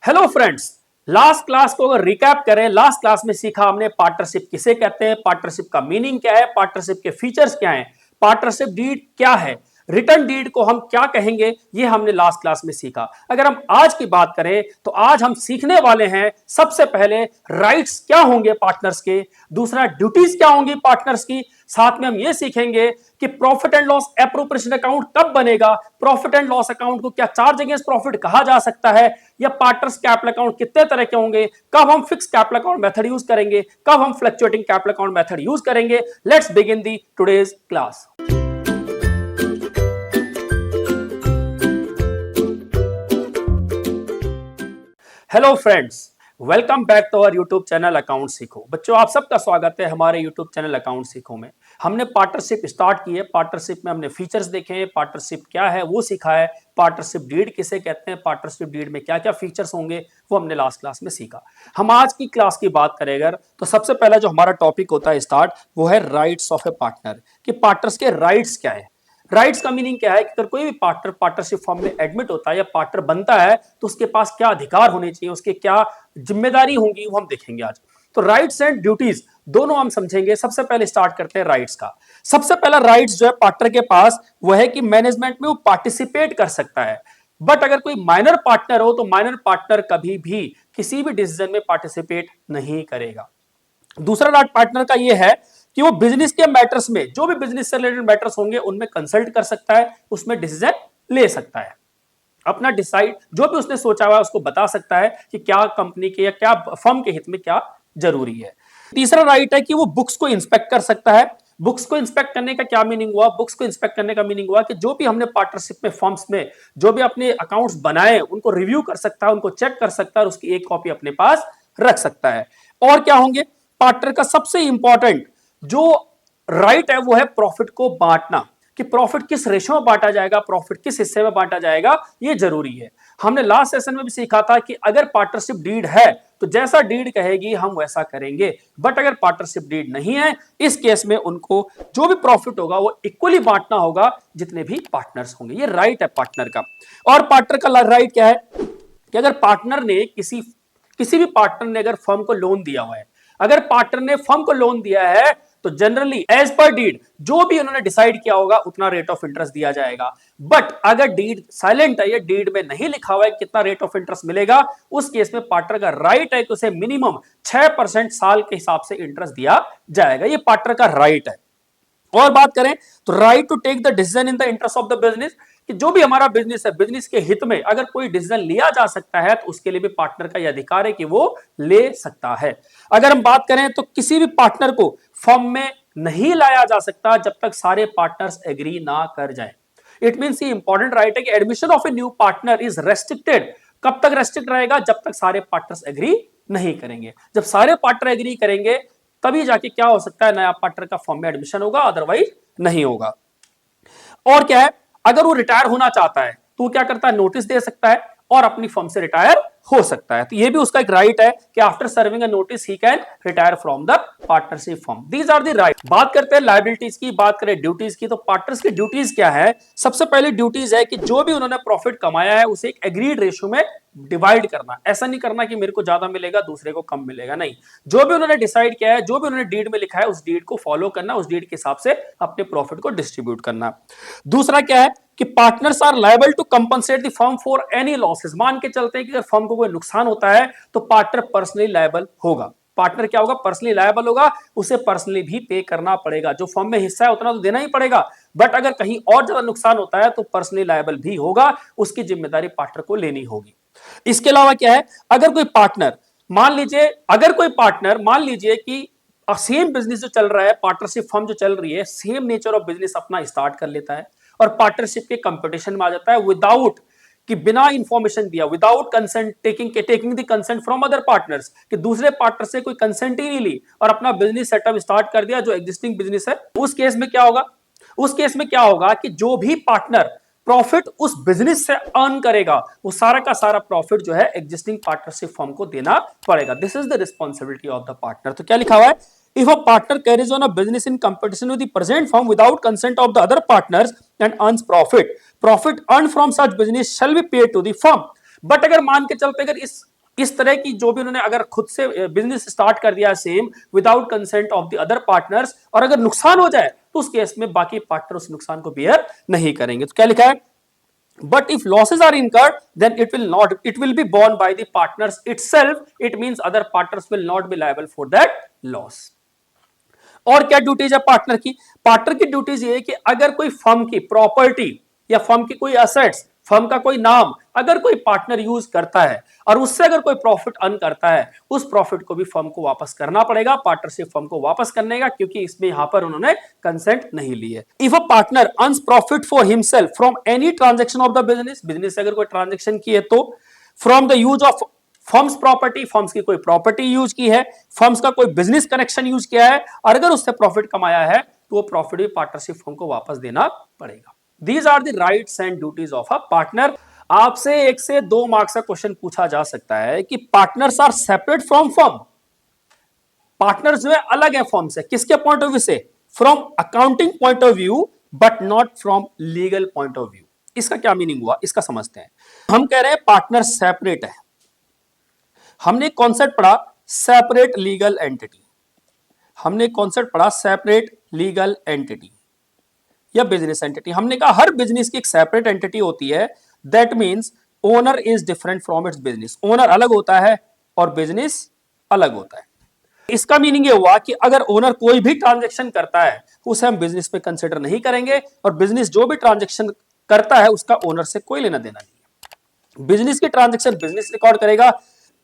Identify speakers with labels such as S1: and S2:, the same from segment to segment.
S1: Hello friends, last class को अगर recap करें, लास्ट क्लास में सीखा हमने पार्टनरशिप किसे कहते हैं, पार्टनरशिप का मीनिंग क्या है, पार्टनरशिप के फीचर्स क्या हैं, पार्टनरशिप डीड क्या है, रिटर्न डीड को हम क्या कहेंगे, ये हमने लास्ट क्लास में सीखा। अगर हम आज की बात करें तो आज हम सीखने वाले हैं सबसे पहले राइट्स क्या होंगे पार्टनर्स के, दूसरा ड्यूटीज क्या होंगी पार्टनर्स की, साथ में हम ये सीखेंगे कि profit and loss appropriation account कब बनेगा, प्रॉफिट एंड लॉस अकाउंट को क्या चार्ज अगेंस्ट प्रॉफिट कहा जा सकता है, या पार्टनर्स कैपिटल अकाउंट कितने तरह के होंगे, कब हम fix capital account method use करेंगे, कब हम fluctuating capital account method use करेंगे। Let's begin the today's class. Hello friends, welcome back to our YouTube channel account सीखो। बच्चों, आप सबका स्वागत है हमारे यूट्यूब चैनल अकाउंट सीखो में। हमने पार्टनरशिप स्टार्ट की है, पार्टनरशिप में हमने फीचर्स देखे हैं, पार्टनरशिप क्या है वो सीखा है, पार्टनरशिप डीड किसे कहते हैं, पार्टनरशिप डीड में क्या क्या फीचर्स होंगे वो हमने लास्ट क्लास में सीखा। हम आज की क्लास की बात करें अगर, तो सबसे पहला जो हमारा टॉपिक होता है स्टार्ट, वो है राइट्स ऑफ ए पार्टनर, कि पार्टनर्स के राइट्स क्या है। राइट्स का मीनिंग क्या है कि अगर कोई भी पार्टनर पार्टनरशिप फॉर्म में एडमिट होता है या पार्टनर बनता है तो उसके पास क्या अधिकार होने चाहिए, उसके क्या जिम्मेदारी होंगी, वो हम देखेंगे आज। तो राइट्स एंड ड्यूटीज दोनों हम समझेंगे। सबसे पहले स्टार्ट करते हैं राइट्स का। सबसे पहला राइट्स जो है पार्टनर के पास वो है कि मैनेजमेंट में वो पार्टिसिपेट कर सकता है। बट अगर कोई माइनर पार्टनर हो तो माइनर पार्टनर कभी भी किसी भी डिसीजन में पार्टिसिपेट नहीं करेगा। दूसरा राइट पार्टनर का ये है कि वो बिजनेस के मैटर्स में, जो भी बिजनेस से रिलेटेड मैटर्स होंगे उनमें कंसल्ट कर सकता है, उसमें डिसीजन ले सकता है, अपना डिसाइड जो भी उसने सोचा हुआ है उसको बता सकता है कि क्या कंपनी के या क्या फर्म के हित में क्या जरूरी है। तीसरा राइट है कि वो बुक्स को इंस्पेक्ट कर सकता है। बुक्स को इंस्पेक्ट करने का क्या मीनिंग हुआ? बुक्स को इंस्पेक्ट करने का मीनिंग हुआ कि जो भी हमने पार्टनरशिप में फर्म्स में जो भी अपने अकाउंट्स बनाए उनको रिव्यू कर सकता है, उनको चेक कर सकता है और उसकी एक कॉपी अपने पास रख सकता है। और क्या होंगे? पार्टनर का सबसे इंपॉर्टेंट जो राइट है वो है प्रॉफिट को बांटना, कि प्रॉफिट किस रेशो में बांटा जाएगा, प्रॉफिट किस हिस्से में बांटा जाएगा, ये जरूरी है। हमने लास्ट सेशन में भी सीखा था कि अगर पार्टनरशिप डीड है तो जैसा डीड कहेगी हम वैसा करेंगे, बट अगर पार्टनरशिप डीड नहीं है इस केस में उनको जो भी प्रॉफिट होगा वो इक्वली बांटना होगा जितने भी पार्टनर्स होंगे। ये राइट है पार्टनर का। और पार्टनर का राइट क्या है कि अगर पार्टनर ने किसी भी पार्टनर ने अगर फर्म को लोन दिया हुआ है, अगर पार्टनर ने फर्म को लोन दिया है तो जनरली एज पर डीड जो भी उन्होंने डिसाइड किया होगा उतना रेट ऑफ इंटरेस्ट दिया जाएगा। बट अगर डीड साइलेंट है या डीड में नहीं लिखा हुआ है कितना रेट ऑफ इंटरेस्ट मिलेगा, उस केस में पार्टनर का राइट है कि उसे मिनिमम 6% साल के हिसाब से इंटरेस्ट दिया जाएगा। ये पार्टनर का राइट है। और बात करें तो right to take the decision in the interest of the business, कि जो भी हमारा बिजनेस है, बिजनेस के हित में अगर कोई डिसीजन लिया जा सकता है तो उसके लिए भी पार्टनर का यह अधिकार है कि वो ले सकता है। अगर हम बात करें तो किसी भी पार्टनर को फर्म में नहीं लाया जा सकता जब तक सारे पार्टनर्स एग्री ना कर जाए। इट मींस ये इंपॉर्टेंट राइट है कि admission of a new partner is restricted. कब तक रेस्ट्रिक्ट रहेगा? जब तक सारे पार्टनर्स एग्री नहीं करेंगे। जब सारे पार्टनर एग्री करेंगे तभी जाके क्या हो सकता है, नया पार्टनर का फर्म में एडमिशन होगा, अदरवाइज नहीं होगा। और क्या है, अगर वो रिटायर होना चाहता है तो क्या करता है, नोटिस दे सकता है और अपनी फर्म से रिटायर हो सकता है। तो ये भी उसका एक राइट है कि after serving a notice he can retire from the partnership firm. These are the right. बात करते हैं लायबिलिटीज की, बात करें ड्यूटीज की, तो पार्टनर्स की ड्यूटीज क्या है? सबसे पहले ड्यूटीज है कि जो भी उन्होंने प्रॉफिट कमाया है उसे एक एग्रीड रेशियो में डिवाइड करना। ऐसा नहीं करना कि मेरे को ज्यादा मिलेगा दूसरे को कम मिलेगा, नहीं। जो भी उन्होंने डिसाइड किया है, जो भी उन्होंने डीड में लिखा है उस डीड को फॉलो करना, उस डीड के हिसाब से अपने प्रॉफिट को डिस्ट्रीब्यूट करना। दूसरा क्या है कि partners are liable to compensate the firm for any losses. मान के चलते हैं कि अगर फर्म को कोई नुकसान होता है तो पार्टनर पर्सनली लायबल होगा। पार्टनर क्या होगा? पर्सनली लायबल होगा, उसे पर्सनली भी पे करना पड़ेगा। जो फर्म में हिस्सा है उतना तो देना ही पड़ेगा, बट अगर कहीं और ज्यादा नुकसान होता है तो पर्सनली लायबल भी होगा, उसकी जिम्मेदारी पार्टनर को लेनी होगी। इसके अलावा क्या है, अगर कोई पार्टनर मान लीजिए कि सेम बिजनेस जो चल रहा है, पार्टनरशिप फर्म जो चल रही है, सेम नेचर ऑफ बिजनेस अपना स्टार्ट कर लेता है और पार्टनरशिप के कंपटीशन में आ जाता है विदाउट कि बिना इंफॉर्मेशन दिया, without consent taking the consent from other partners, कि दूसरे पार्टनर से कोई कंसेंट ही नहीं ली और अपना बिजनेस सेटअप स्टार्ट कर दिया जो एग्जिस्टिंग बिजनेस है। उस केस में क्या होगा कि जो भी पार्टनर प्रॉफिट उस बिजनेस से अर्न करेगा वो सारा का सारा प्रॉफिट जो है एग्जिस्टिंग पार्टनरशिप फर्म को देना पड़ेगा। This is the responsibility of the partner. तो क्या लिखा हुआ है? If a partner carries on a business in competition with the present firm without consent of the other partners and earns profit earned from such business shall be paid to the firm. But अगर मान के चलते अगर इस इस तरह की जो भी उन्होंने अगर खुद से बिजनेस स्टार्ट कर दिया same without consent of the other partners, और अगर नुकसान हो जाए तो उस केस में बाकी पार्टनर उस नुकसान को बियर नहीं करेंगे। तो क्या लिखा है, but if losses are incurred then it will be borne by the partners itself, it means other partners will not be liable for that loss। और क्या ड्यूटीज है पार्टनर की, पार्टनर की ड्यूटीज ये है कि अगर कोई फर्म की प्रॉपर्टी या फर्म की कोई एसेट्स, फर्म का कोई नाम अगर कोई पार्टनर यूज करता है और उससे अगर कोई प्रॉफिट अर्न करता है, उस प्रॉफिट को भी फर्म को वापस करना पड़ेगा, पार्टनरशिप फर्म को वापस करने का, क्योंकि इसमें यहां पर उन्होंने कंसेंट नहीं ली है। If a partner earns profit for himself from any transaction of the business, business से अगर कोई ट्रांजेक्शन की है तो, from the use of firms property, firms की कोई प्रॉपर्टी यूज की है, फर्म्स का कोई बिजनेस कनेक्शन यूज किया है, और अगर उससे प्रॉफिट कमाया है तो वो प्रॉफिट भी पार्टनरशिप फर्म को वापस देना पड़ेगा। These are the rights and duties of a partner. आपसे 1 से 2 मार्क्स का क्वेश्चन पूछा जा सकता है कि partners are separate from firm, partners जो है अलग है फर्म से, किसके पॉइंट ऑफ व्यू से, from accounting point of view but not from legal point of view. इसका क्या मीनिंग हुआ, इसका समझते हैं। हम कह रहे हैं पार्टनर सेपरेट है, हमने कॉन्सेप्ट पढ़ा सेपरेट लीगल एंटिटी, हमने कॉन्सेप्ट पढ़ा सेपरेट लीगल एंटिटी या बिजनेस एंटिटी। हमने कहा हर बिजनेस की एक सेपरेट एंटिटी होती है, that means owner is different from its business, owner अलग होता है और बिजनेस अलग होता है। इसका मीनिंग ये हुआ कि अगर ओनर कोई भी ट्रांजैक्शन करता है तो उसे हम बिजनेस में कंसिडर नहीं करेंगे, और बिजनेस जो भी ट्रांजैक्शन करता है उसका ओनर से कोई लेना देना नहीं है। बिजनेस की ट्रांजैक्शन बिजनेस रिकॉर्ड करेगा,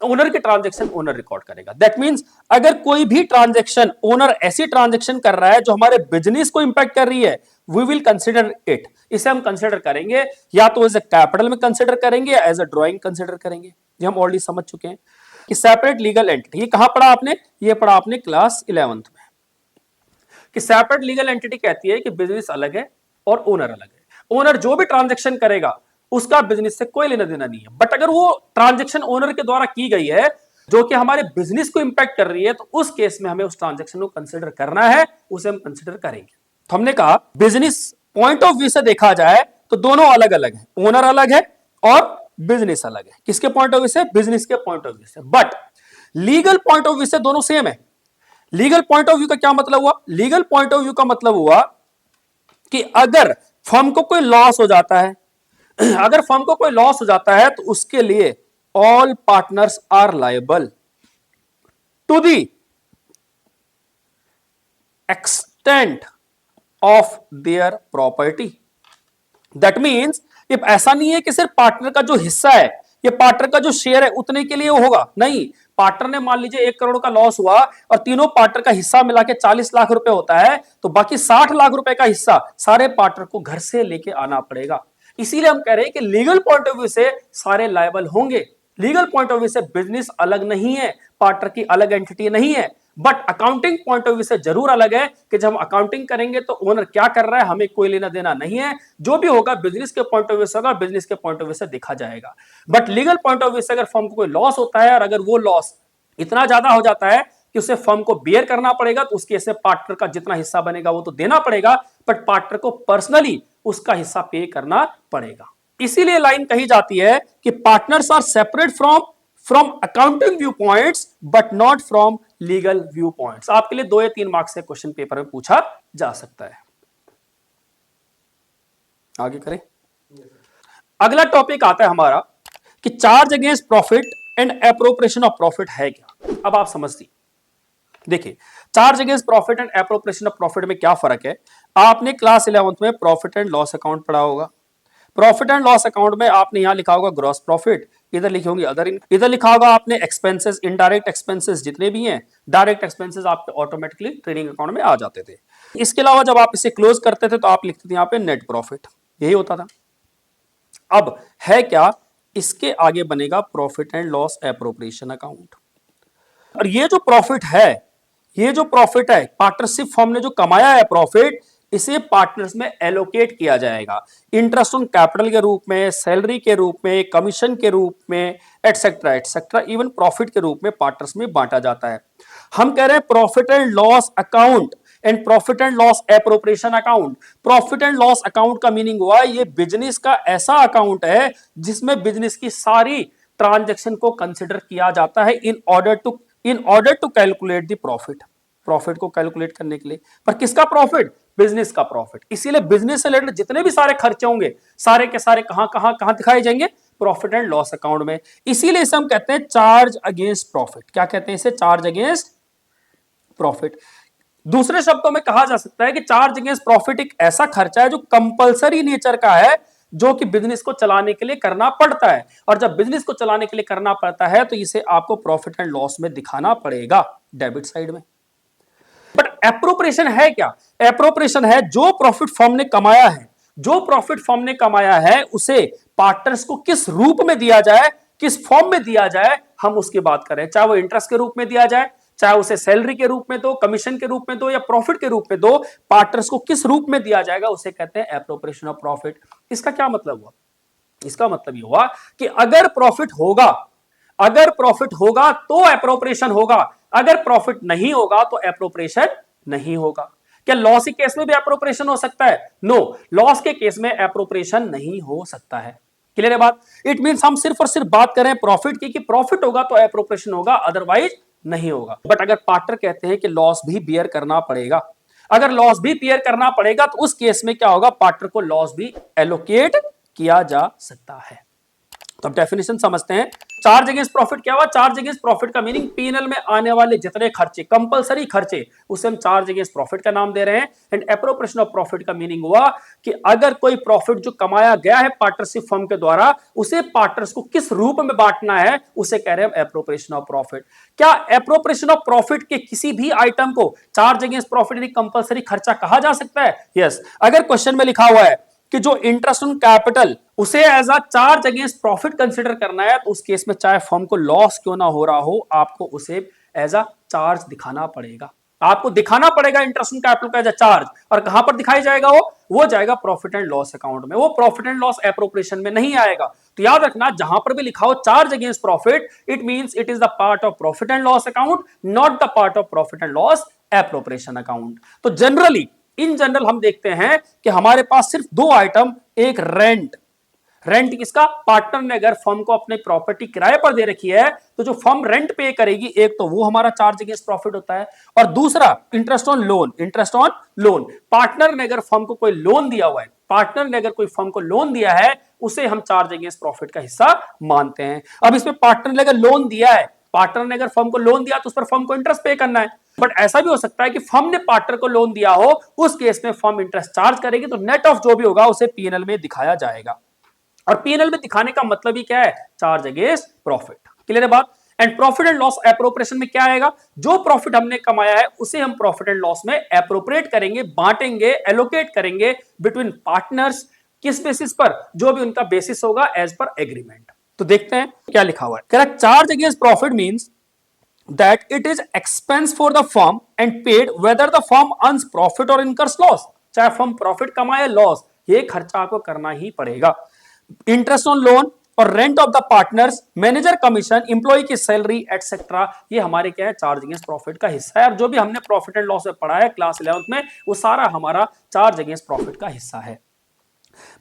S1: ओनर के ट्रांजैक्शन ओनर रिकॉर्ड करेगा। दैट मींस अगर कोई भी ट्रांजैक्शन ओनर ऐसी ट्रांजैक्शन कर रहा है जो हमारे बिजनेस को इंपैक्ट कर रही है, वी विल कंसिडर इट, इसे हम कंसिडर करेंगे, या तो एज ए कैपिटल में कंसिडर करेंगे या एज ए ड्रॉइंग कंसिडर करेंगे। ये हम ऑलरेडी समझ चुके हैं कि सेपरेट लीगल एंटिटी, ये कहां पढ़ा आपने, ये पढ़ा आपने क्लास 11th में, कि सेपरेट लीगल एंटिटी कहती है कि बिजनेस अलग है और ओनर अलग है। ओनर जो भी ट्रांजैक्शन करेगा उसका बिजनेस से कोई लेना देना नहीं है, बट अगर वो ट्रांजैक्शन ओनर के द्वारा की गई है जो कि हमारे बिजनेस को इंपैक्ट कर रही है, तो उस केस में हमें उस ट्रांजैक्शन को कंसिडर करना है, उसे हम कंसिडर करेंगे। तो हमने कहा बिजनेस पॉइंट ऑफ व्यू से देखा जाए तो दोनों अलग अलग है, ओनर अलग है और बिजनेस अलग है। किसके पॉइंट ऑफ व्यू से, बिजनेस के पॉइंट ऑफ व्यू से। But legal point of view से दोनों सेम है। लीगल पॉइंट ऑफ व्यू का क्या मतलब हुआ, लीगल पॉइंट ऑफ व्यू का मतलब हुआ कि अगर फर्म को कोई लॉस हो जाता है, अगर फर्म को कोई लॉस हो जाता है तो उसके लिए all partners are liable to the extent of their property. That means ये ऐसा नहीं है कि सिर्फ पार्टनर का जो हिस्सा है, ये पार्टनर का जो शेयर है उतने के लिए होगा, नहीं। पार्टनर ने मान लीजिए 1 करोड़ का लॉस हुआ और तीनों पार्टनर का हिस्सा मिला के 40 लाख रुपए होता है, तो बाकी 60 लाख रुपए का हिस्सा सारे पार्टनर को घर से लेके आना पड़ेगा। इसीलिए हम कह रहे हैं कि लीगल पॉइंट ऑफ व्यू से सारे लायबल होंगे। लीगल पॉइंट ऑफ व्यू से बिजनेस अलग नहीं है, पार्टनर की अलग एंटिटी नहीं है, but accounting point of view से जरूर अलग है कि जब हम अकाउंटिंग करेंगे तो ओनर क्या कर रहा है हमें कोई लेना देना नहीं है, जो भी होगा बिजनेस के पॉइंट ऑफ व्यू से होगा, बिजनेस के पॉइंट ऑफ व्यू से देखा जाएगा। But legal point of view से अगर फर्म को कोई लॉस होता है और अगर वो लॉस इतना ज्यादा हो जाता है कि उसे फर्म को बियर करना पड़ेगा, तो उसके से पार्टनर का जितना हिस्सा बनेगा वो तो देना पड़ेगा, बट पार्टनर को पर्सनली उसका हिस्सा पे करना पड़ेगा। इसीलिए लाइन कही जाती है कि partners are separate from accounting view points but not from legal view points. आपके लिए 2 या 3 मार्क्स से क्वेश्चन पेपर में पूछा जा सकता है। आगे करें। अगला टॉपिक आता है हमारा कि charge against profit and appropriation of profit है क्या। अब आप समझती देखिए, charge against profit and appropriation of profit में क्या फर्क है। आपने क्लास 11th में प्रॉफिट एंड लॉस अकाउंट पढ़ा होगा। प्रॉफिट एंड लॉस अकाउंट में आपने यहां लिखा होगा ग्रॉस प्रॉफिट, इधर लिखे होंगे अदर, इधर लिखा होगा आपने एक्सपेंसेस, इनडायरेक्ट एक्सपेंसेस जितने भी हैं, डायरेक्ट एक्सपेंसेस आपके ऑटोमेटिकली ट्रेडिंग अकाउंट में आ जाते थे। इसके अलावा जब आप इसे क्लोज करते थे तो आप लिखते थे यहां पे नेट प्रॉफिट, यही होता था। अब है क्या, इसके आगे बनेगा profit and loss appropriation account. और ये जो प्रॉफिट है, ये जो प्रॉफिट है पार्टनरशिप फर्म ने जो कमाया है प्रॉफिट, इसे पार्टनर्स में एलोकेट किया जाएगा इंटरेस्ट ऑन कैपिटल के रूप में, सैलरी के रूप में, कमीशन के रूप में, एटसेट्रा एटसेट्रा, इवन प्रॉफिट के रूप में पार्टनर्स में बांटा जाता है। हम कह रहे हैं profit and loss account and profit and loss appropriation account. Profit and loss account का मीनिंग हुआ ये बिजनेस का ऐसा अकाउंट है जिसमें बिजनेस की सारी ट्रांजैक्शन को कंसिडर किया जाता है in order to calculate the profit, profit को कैलकुलेट करने के लिए। पर किसका प्रॉफिट? बिजनेस का प्रॉफिट। इसीलिए बिजनेस से रिलेटेड जितने भी सारे खर्चे होंगे सारे के सारे कहां कहां कहां दिखाए जाएंगे? प्रॉफिट एंड लॉस अकाउंट में। इसीलिए इसे हम कहते हैं चार्ज अगेंस्ट प्रॉफिट। क्या कहते हैं इसे? Charge against profit. दूसरे शब्दों में कहा जा सकता है कि चार्ज अगेंस्ट प्रॉफिट एक ऐसा खर्चा है जो कंपलसरी नेचर का है, जो कि बिजनेस को चलाने के लिए करना पड़ता है। और जब बिजनेस को चलाने के लिए करना पड़ता है तो इसे आपको प्रॉफिट एंड लॉस में दिखाना पड़ेगा, डेबिट साइड में। बट एप्रोप्रिएशन है क्या? एप्रोप्रिएशन है जो प्रॉफिट फर्म ने कमाया है, जो प्रॉफिट फर्म ने कमाया है उसे पार्टनर्स को किस रूप में दिया जाए, किस फॉर्म में दिया जाए, हम उसकी बात कर रहे हैं। चाहे वो इंटरेस्ट के रूप में दिया जाए, चाहे उसे सैलरी के रूप में दो, कमीशन के रूप में दो, या प्रॉफिट के रूप में दो, पार्टनर्स को किस रूप में दिया जाएगा उसे कहते हैं एप्रोप्रिएशन ऑफ प्रॉफिट। इसका क्या मतलब हुआ? इसका मतलब ये हुआ कि अगर प्रॉफिट होगा, अगर प्रॉफिट होगा तो एप्रोप्रिएशन होगा, अगर प्रॉफिट नहीं होगा तो एप्रोप्रिएशन नहीं होगा। क्या लॉस के केस में भी एप्रोप्रिएशन हो सकता है? नो, लॉस के केस में एप्रोप्रिएशन नहीं हो सकता है। क्लियर है बात? इट मींस हम सिर्फ और सिर्फ बात करें प्रॉफिट की कि प्रॉफिट होगा तो एप्रोप्रिएशन होगा, अदरवाइज नहीं होगा। बट अगर पार्टनर कहते हैं कि लॉस भी बियर करना पड़ेगा, अगर लॉस भी बियर करना पड़ेगा तो उस केस में क्या होगा? पार्टनर को लॉस भी एलोकेट किया जा सकता है। तो अब डेफिनेशन समझते हैं। चार्ज अगेंस्ट प्रॉफिट क्या हुआ? चार्ज अगेंस्ट प्रॉफिट का मीनिंग पीएनएल में आने वाले जितने खर्चे, कंपलसरी खर्चे, उसे हम चार्ज अगेंस्ट प्रॉफिट का नाम दे रहे हैं। एंड एप्रोप्रिएशन ऑफ प्रॉफिट का मीनिंग हुआ कि अगर कोई प्रॉफिट जो कमाया गया है पार्टनरशिप फर्म के द्वारा, उसे पार्टनर्स को किस रूप में बांटना है, उसे कह रहे हैं एप्रोप्रिएशन ऑफ प्रॉफिट। क्या एप्रोप्रिएशन ऑफ प्रॉफिट के किसी भी आइटम को चार्ज अगेंस्ट प्रॉफिट यानी कंपलसरी खर्चा कहा जा सकता है? यस। अगर क्वेश्चन में लिखा हुआ है कि जो इंटरेस्ट ऑन कैपिटल उसे as a charge against profit consider करना है, तो उस केस में चाहे फर्म को लॉस क्यों ना हो रहा हो, आपको उसे एज अ चार्ज दिखाना पड़ेगा। आपको दिखाना पड़ेगा इंटरेस्ट ऑन कैपिटल का एज अ चार्ज। और कहां पर दिखाई जाएगा? वो जाएगा प्रॉफिट एंड लॉस अकाउंट में। वो प्रॉफिट एंड लॉस एप्रोप्रिएशन में नहीं आएगा। तो याद रखना, जहां पर भी लिखा हो charge against profit, it means it is the part of profit and loss account, not the part of profit and loss appropriation account. तो जनरली, इन जनरल हम देखते हैं कि हमारे पास सिर्फ दो आइटम, एक रेंट, रेंट किसका? पार्टनर ने अगर फर्म को अपनी प्रॉपर्टी किराए पर दे रखी है तो जो फर्म रेंट पे करेगी, एक तो वो हमारा चार्ज अगेंस्ट प्रॉफिट होता है, और दूसरा interest on loan. Interest on loan, partner ने अगर फर्म को कोई लोन दिया हुआ है, पार्टनर ने अगर कोई फर्म को लोन दिया है, उसे हम चार्ज अगेंस्ट प्रॉफिट का हिस्सा मानते हैं। अब इसमें पार्टनर ने अगर लोन दिया है, पार्टनर ने अगर फर्म को लोन दिया तो उस पर फर्म को इंटरेस्ट पे करना है। बट ऐसा भी हो सकता है कि फर्म ने पार्टनर को लोन दिया हो, उस केस में फर्म इंटरेस्ट चार्ज करेगी, तो नेट ऑफ जो भी होगा उसे पीएनएल में दिखाया जाएगा। और पीएनएल में दिखाने का मतलब ही क्या है? Charge against profit. क्लियर है बात? And profit and loss appropriation में क्या आएगा? जो प्रॉफिट हमने कमाया है उसे हम प्रॉफिट एंड लॉस में एप्रोप्रिएट करेंगे, बांटेंगे, एलोकेट करेंगे बिटवीन पार्टनर्स। किस बेसिस पर? जो भी उनका बेसिस होगा एज पर एग्रीमेंट। तो देखते हैं क्या लिखा हुआ है। Correct, charge against profit means that it is expense for the firm and paid whether the firm earns profit or incurs loss। चाहे फर्म प्रॉफिट कमाए लॉस, ये खर्चा आपको करना ही पड़ेगा। इंटरेस्ट ऑन लोन और rent of the partners, manager commission, employee की सैलरी एटसेट्रा, ये हमारे क्या है? चार्ज अगेंस्ट प्रॉफिट का हिस्सा है। और जो भी हमने प्रॉफिट एंड लॉस में पढ़ा है क्लास 11th में, वो सारा हमारा चार्ज अगेंस्ट प्रॉफिट का हिस्सा है।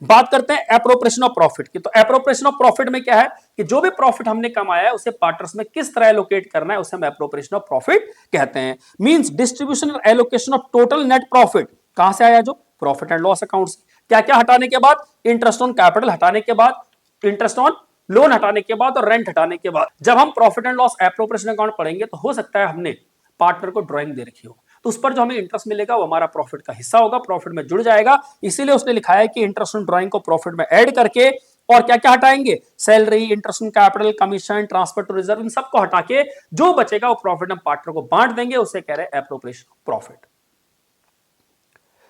S1: बात करते हैं एप्रोप्रिएशन ऑफ प्रॉफिट की। तो एप्रोप्रिएशन ऑफ प्रॉफिट में क्या है कि जो भी प्रॉफिट हमने कमाया है उसे पार्टनर्स में किस तरह एलोकेट करना है, उसे हम एप्रोप्रिएशन ऑफ प्रॉफिट कहते हैं। मींस डिस्ट्रीब्यूशन और allocation of total net profit. कहां से आया? जो प्रॉफिट एंड लॉस अकाउंट से। क्या क्या हटाने के बाद? इंटरेस्ट ऑन कैपिटल हटाने के बाद, इंटरेस्ट ऑन लोन हटाने के बाद, और रेंट हटाने के बाद। जब हम profit and loss appropriation account पढ़ेंगे तो हो सकता है हमने पार्टनर को ड्राइंग दे रखी हो, तो उस पर जो हमें इंटरेस्ट मिलेगा वो हमारा प्रॉफिट का हिस्सा होगा, प्रॉफिट में जुड़ जाएगा। इसीलिए उसने लिखा है कि इंटरेस्ट ऑन ड्राइंग को प्रॉफिट में ऐड करके, और क्या क्या हटाएंगे? Salary, interest on capital, commission, transfer to reserve, इन सबको हटा के जो बचेगा वो प्रॉफिट हम पार्टनर को बांट देंगे, उसे कह रहे हैं एप्रोप्रिएशन प्रॉफिट।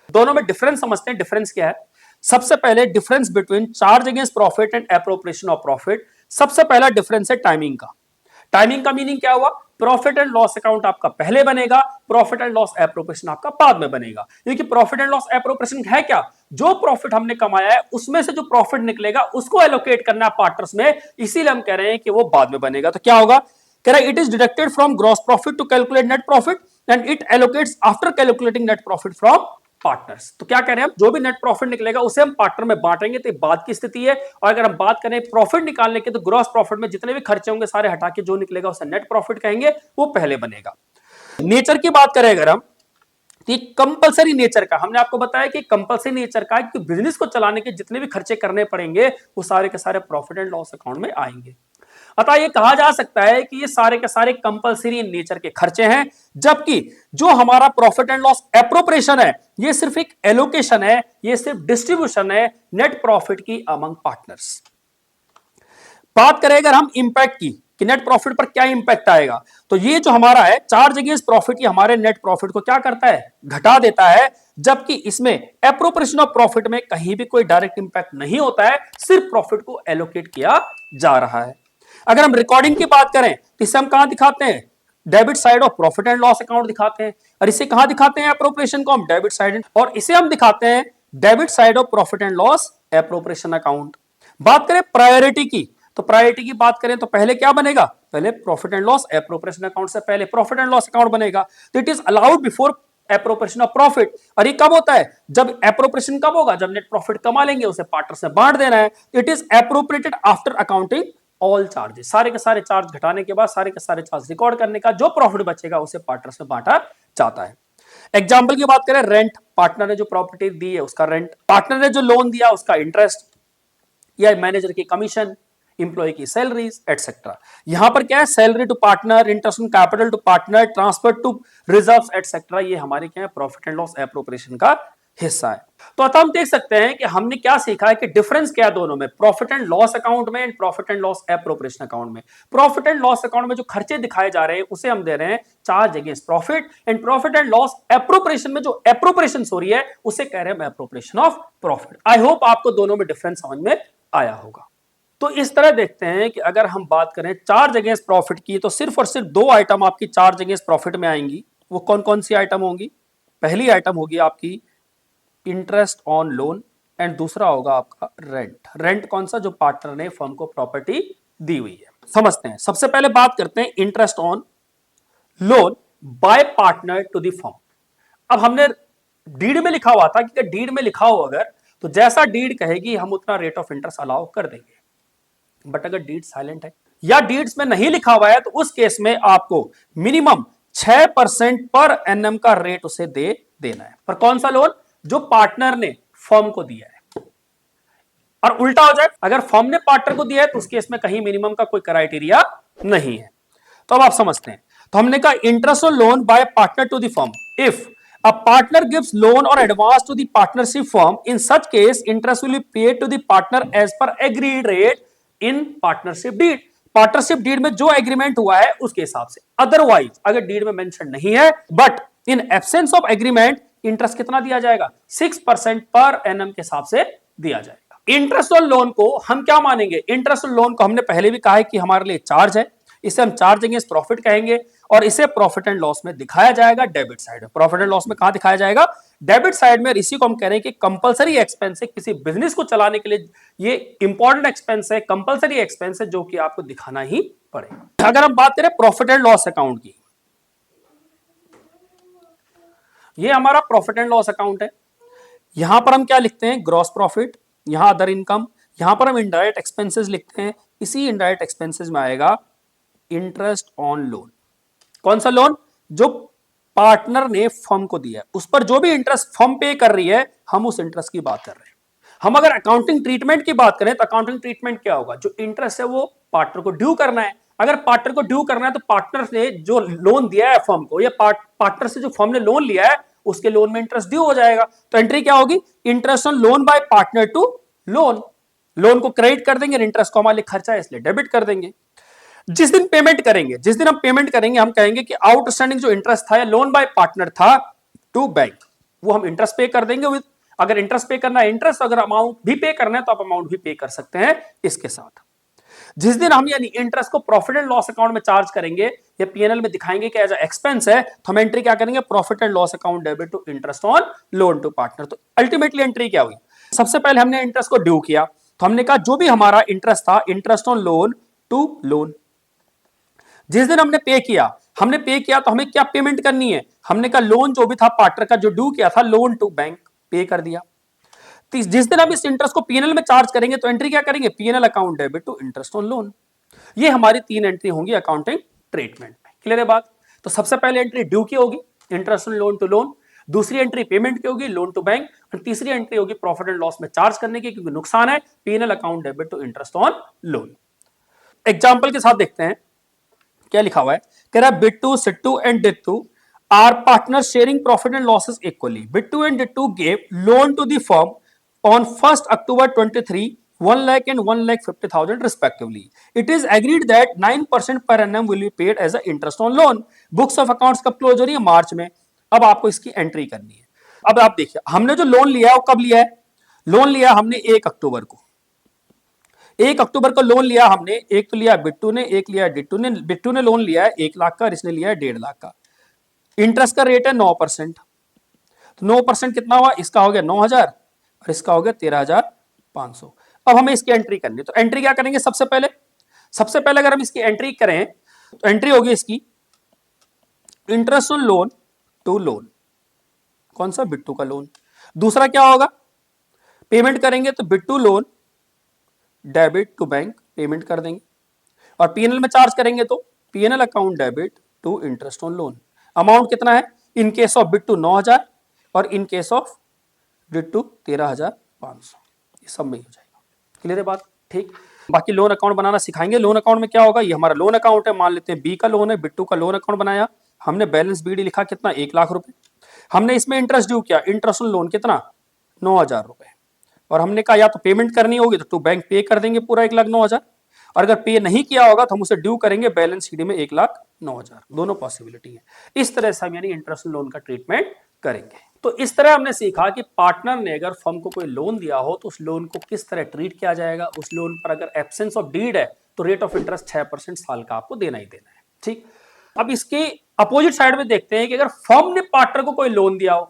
S1: दोनों में डिफरेंस समझते हैं। डिफरेंस क्या है? सबसे पहले difference between charge against profit and appropriation of profit. सबसे पहला डिफरेंस है टाइमिंग का। टाइमिंग का मीनिंग क्या हुआ? प्रॉफिट एंड लॉस अकाउंट आपका पहले बनेगा, प्रॉफिट एंड लॉस एप्रोप्रिएशन आपका बाद में बनेगा। क्योंकि प्रॉफिट एंड लॉस एप्रोप्रिएशन है क्या? जो प्रॉफिट हमने कमाया है उसमें से जो प्रॉफिट निकलेगा उसको एलोकेट करना है पार्टनर्स में, इसीलिए हम कह रहे हैं कि वो बाद में बनेगा। तो क्या होगा? कह रहा है it is deducted from gross profit to calculate net profit and it allocates after calculating net profit from partners. तो क्या कह रहे हैं हम, जो भी नेट प्रॉफिट निकलेगा उसे हम पार्टनर में बांटेंगे, तो बात की स्थिति है। और अगर हम बात करें प्रॉफिट निकालने की, तो ग्रॉस प्रॉफिट में जितने भी खर्चे होंगे सारे हटा के जो निकलेगा उसे नेट प्रॉफिट कहेंगे, वो पहले बनेगा। नेचर की बात करें अगर हम, कंपलसरी नेचर का हमने आपको बताया कि कंपलसरी नेचर का, कि बिजनेस को चलाने के जितने भी खर्चे करने पड़ेंगे वो सारे के सारे प्रॉफिट एंड लॉस अकाउंट में आएंगे। अतः ये कहा जा सकता है कि ये सारे के सारे कंपलसरी नेचर के खर्चे हैं, जबकि जो हमारा प्रॉफिट एंड लॉस एप्रोप्रिएशन है ये सिर्फ एक एलोकेशन है, ये सिर्फ डिस्ट्रीब्यूशन है नेट प्रॉफिट की अमंग पार्टनर्स। बात करें अगर हम इंपैक्ट की कि नेट प्रॉफिट पर क्या इंपैक्ट आएगा, तो ये जो हमारा है चार्ज अगेंस्ट प्रॉफिट, ये हमारे नेट प्रॉफिट को क्या करता है, घटा देता है, जबकि इसमें एप्रोप्रिएशन ऑफ प्रॉफिट में कहीं भी कोई डायरेक्ट इंपैक्ट नहीं होता है, सिर्फ प्रॉफिट को एलोकेट किया जा रहा है। अगर हम रिकॉर्डिंग की बात करें तो इसे हम कहां दिखाते हैं, debit side of profit and loss account दिखाते हैं, और इसे कहां दिखाते हैं, एप्रोप्रिएशन को हम डेबिट साइड, और इसे हम दिखाते हैं debit side of profit and loss appropriation account. बात करें प्रायोरिटी की, तो प्रायोरिटी की बात करें तो पहले क्या बनेगा, पहले profit and loss appropriation account से पहले प्रॉफिट एंड लॉस अकाउंट बनेगा। तो it is allowed before appropriation of profit. और ये कब होता है, जब एप्रोप्रिएशन कब होगा, जब नेट प्रॉफिट कमा लेंगे उसे पार्टनर से बांट देना है। It is appropriated after accounting all charges, सारे के सारे चार्ज घटाने के बाद सारे के सारे चार्ज रिकॉर्ड करने का जो प्रॉफिट बचेगा उसे पार्टनर से बांटा जाता है। एग्जाम्पल की बात करें, रेंट, पार्टनर ने जो प्रॉपर्टी दी है उसका रेंट, पार्टनर ने जो लोन दिया उसका इंटरेस्ट, या मैनेजर की कमीशन, इंप्लॉय की सैलरीज एटसेट्रा। यहां पर क्या है, salary to partner, interest on capital to partner, transfer to reserves etcetera, ये हमारे क्या है प्रॉफिट एंड लॉस एप्रोप्रिएशन का हिस्सा है। तो अतः हम देख सकते हैं कि हमने क्या सीखा है कि डिफरेंस क्या है दोनों में, प्रॉफिट एंड लॉस अकाउंट में and profit and loss appropriation account में। प्रॉफिट एंड लॉस अकाउंट में जो खर्चे दिखाए जा रहे हैं उसे हम दे रहे हैं charge against profit, and profit and loss appropriation में जो एप्रोप्रिएशन हो रही है उसे कह रहे हैं appropriation of profit. I hope आपको दोनों में डिफरेंस समझ में आया होगा। तो इस तरह देखते हैं कि अगर हम बात करें चार्ज अगेंस्ट प्रॉफिट की, तो सिर्फ और सिर्फ दो आइटम आपकी चार्ज अगेंस्ट प्रॉफिट में आएंगी। वो कौन कौन सी आइटम होंगी, पहली आइटम होगी आपकी इंटरेस्ट ऑन लोन, एंड दूसरा होगा आपका रेंट। रेंट कौन सा, जो पार्टनर ने फर्म को प्रॉपर्टी दी हुई है। समझते हैं, सबसे पहले बात करते हैं interest on loan by partner to the firm. अब हमने डीड में लिखा हुआ था कि डीड में लिखा हो अगर, तो जैसा डीड कहेगी हम उतना रेट ऑफ इंटरेस्ट अलाउ कर देंगे। बट अगर डीड साइलेंट है या डीड्स में नहीं लिखा हुआ है तो उस केस में आपको मिनिमम 6% पर एनएम का रेट उसे दे देना है। पर कौन सा लोन, जो पार्टनर ने फर्म को दिया है। और उल्टा हो जाए, अगर फर्म ने पार्टनर को दिया है तो उस केस में कहीं मिनिमम का कोई क्राइटेरिया नहीं है। तो अब आप समझते हैं, तो हमने कहा interest on loan by partner to the firm, if a partner gives loan or advance to the partnership firm, in such case interest will be paid to the partner as per agreed rate in partnership deed। Partnership deed में जो agreement हुआ है उसके हिसाब से। Otherwise अगर deed में mention नहीं है, but in absence of agreement, interest कितना दिया जाएगा, 6% पर एनएम के हिसाब से दिया जाएगा। इंटरेस्ट ऑन लोन को हम क्या मानेंगे, इंटरेस्ट ऑन लोन को हमने पहले भी कहा है कि हमारे लिए चार्ज है, इसे हम चार्ज अगेंस्ट प्रॉफिट कहेंगे, और इसे प्रॉफिट एंड लॉस में दिखाया जाएगा डेबिट साइड में। प्रॉफिट एंड लॉस में कहां दिखाया जाएगा, डेबिट साइड में। इसी को हम कह रहे हैं कि कंपलसरी एक्सपेंस है, किसी बिजनेस को चलाने के लिए ये इंपॉर्टेंट एक्सपेंस है, कंपलसरी एक्सपेंस है, जो कि आपको दिखाना ही पड़ेगा। अगर हम बात करें प्रॉफिट एंड लॉस अकाउंट की, ये हमारा प्रॉफिट एंड लॉस अकाउंट है। यहां पर हम क्या लिखते हैं, ग्रॉस प्रॉफिट, यहां अदर इनकम, यहां पर हम इनडायरेक्ट एक्सपेंसेस लिखते हैं। इसी इनडायरेक्ट एक्सपेंसेस में आएगा इंटरेस्ट ऑन लोन। कौन सा लोन, जो पार्टनर ने फर्म को दिया है, उस पर जो भी इंटरेस्ट फर्म पे कर रही है, हम उस इंटरेस्ट की बात कर रहे हैं। हम अगर अकाउंटिंग ट्रीटमेंट की बात करें तो अकाउंटिंग ट्रीटमेंट क्या होगा, जो इंटरेस्ट है वो पार्टनर को ड्यू करना है। अगर पार्टनर को ड्यू करना है तो पार्टनर ने जो लोन दिया है फर्म को, या पार्टनर से जो फर्म ने लोन लिया है उसके लोन में इंटरेस्ट ड्यू हो जाएगा। तो एंट्री क्या होगी, interest on loan by partner to loan. Loan को क्रेडिट कर देंगे, इंटरेस्ट को हमारे खर्चा है इसलिए डेबिट कर देंगे। जिस दिन पेमेंट करेंगे, जिस दिन हम पेमेंट करेंगे, हम कहेंगे कि आउटस्टैंडिंग जो इंटरेस्ट था या लोन बाय पार्टनर था टू बैंक, वो हम इंटरेस्ट पे कर देंगे विद, अगर इंटरेस्ट पे करना है इंटरेस्ट, अगर अमाउंट भी पे करना है तो आप अमाउंट भी पे कर सकते हैं इसके साथ। जिस दिन हम यानी इंटरेस्ट को प्रॉफिट एंड लॉस अकाउंट में चार्ज करेंगे या पीएनएल में दिखाएंगे कि एज एक्सपेंस है, तो हम एंट्री क्या करेंगे, profit and loss account debit to interest on loan to partner. तो अल्टीमेटली एंट्री क्या हुई, सबसे पहले हमने इंटरेस्ट को ड्यू किया, तो हमने कहा जो भी हमारा इंटरेस्ट था, interest on loan to loan. जिस दिन हमने पे किया तो हमें क्या पेमेंट करनी है, हमने कहा लोन जो भी था पार्टनर का जो ड्यू किया था लोन टू बैंक पे कर दिया। तो जिस दिन हम इस इंटरेस्ट को पीएनएल में चार्ज करेंगे तो एंट्री क्या करेंगे, PNL account debit to interest on loan. ये हमारी 3 एंट्री होंगी अकाउंटिंग ट्रीटमेंट में। क्लियर है बात। तो सबसे पहले एंट्री ड्यू की होगी, interest on loan to loan. दूसरी एंट्री पेमेंट की होगी, लोन टू बैंक। और तीसरी एंट्री होगी प्रॉफिट एंड लॉस में चार्ज करने की, क्योंकि नुकसान है, PNL account debit to interest on loan. Example के साथ देखते हैं क्या लिखा हुआ है। कह रहा है Bittu, Sittu and Dittu are partner sharing profit and losses equally. Bittu and Dittu gave loan to the firm on 1st October 23, 1 lakh and 1,50,000 respectively. It is agreed that 9% per annum will be paid as a interest on loan. Books of accounts कब close हो रही है, मार्च में। अब आपको इसकी entry करनी है। अब आप देखिए हमने जो लोन लिया है वो कब लिया है, लोन लिया हमने 1 अक्टूबर को। 1 अक्टूबर को लोन लिया हमने, एक तो लिया बिट्टू ने, एक लिया डिट्टू ने। बिट्टू ने लोन लिया है 1 लाख का और इसने लिया है 1.5 लाख का। इंटरेस्ट का रेट है 9%। तो 9% कितना हुआ, इसका हो गया 9,000 और इसका हो गया 13,500। अब हमें इसकी एंट्री करनी है, तो एंट्री क्या करेंगे, सबसे पहले अगर हम इसकी एंट्री करें तो एंट्री होगी इसकी interest on loan to loan. कौन सा, बिट्टू का लोन। दूसरा क्या होगा, पेमेंट करेंगे तो बिट्टू loan debit to bank payment कर देंगे। और पीएनएल में चार्ज करेंगे तो PNL account debit to interest on loan. Amount कितना है, इन केस ऑफ बिट्टू 9,000 और इन केस ऑफ डिट्टू 13,500। ये सब में ही हो जाएगा। क्लियर है बात, ठीक। बाकी लोन अकाउंट बनाना सिखाएंगे। लोन अकाउंट में क्या होगा, ये हमारा लोन अकाउंट है, मान लेते हैं बी का लोन है, बिट्टू का लोन अकाउंट बनाया हमने, बैलेंस बीडी लिखा कितना, 1 लाख रुपए। हमने इसमें इंटरेस्ट ड्यू किया, इंटरेस्ट ऑन लोन कितना, 9,000 रुपए। और हमने कहा या तो पेमेंट करनी होगी तो टू बैंक पे कर देंगे पूरा 1,09,000, और अगर पे नहीं किया होगा तो हम उसे ड्यू करेंगे बैलेंस शीट में 1,09,000। दोनों पॉसिबिलिटी है। इस तरह से हम यानी इंटरेस्ट लोन का ट्रीटमेंट करेंगे। तो इस तरह हमने सीखा कि पार्टनर ने अगर फर्म को कोई लोन दिया हो तो उस लोन को किस तरह ट्रीट किया जाएगा। उस लोन पर अगर एब्सेंस ऑफ डीड है तो रेट ऑफ इंटरेस्ट 6% साल का आपको देना ही देना है, ठीक। अब इसके अपोजिट साइड में देखते हैं कि अगर फर्म ने पार्टनर को कोई लोन दिया हो,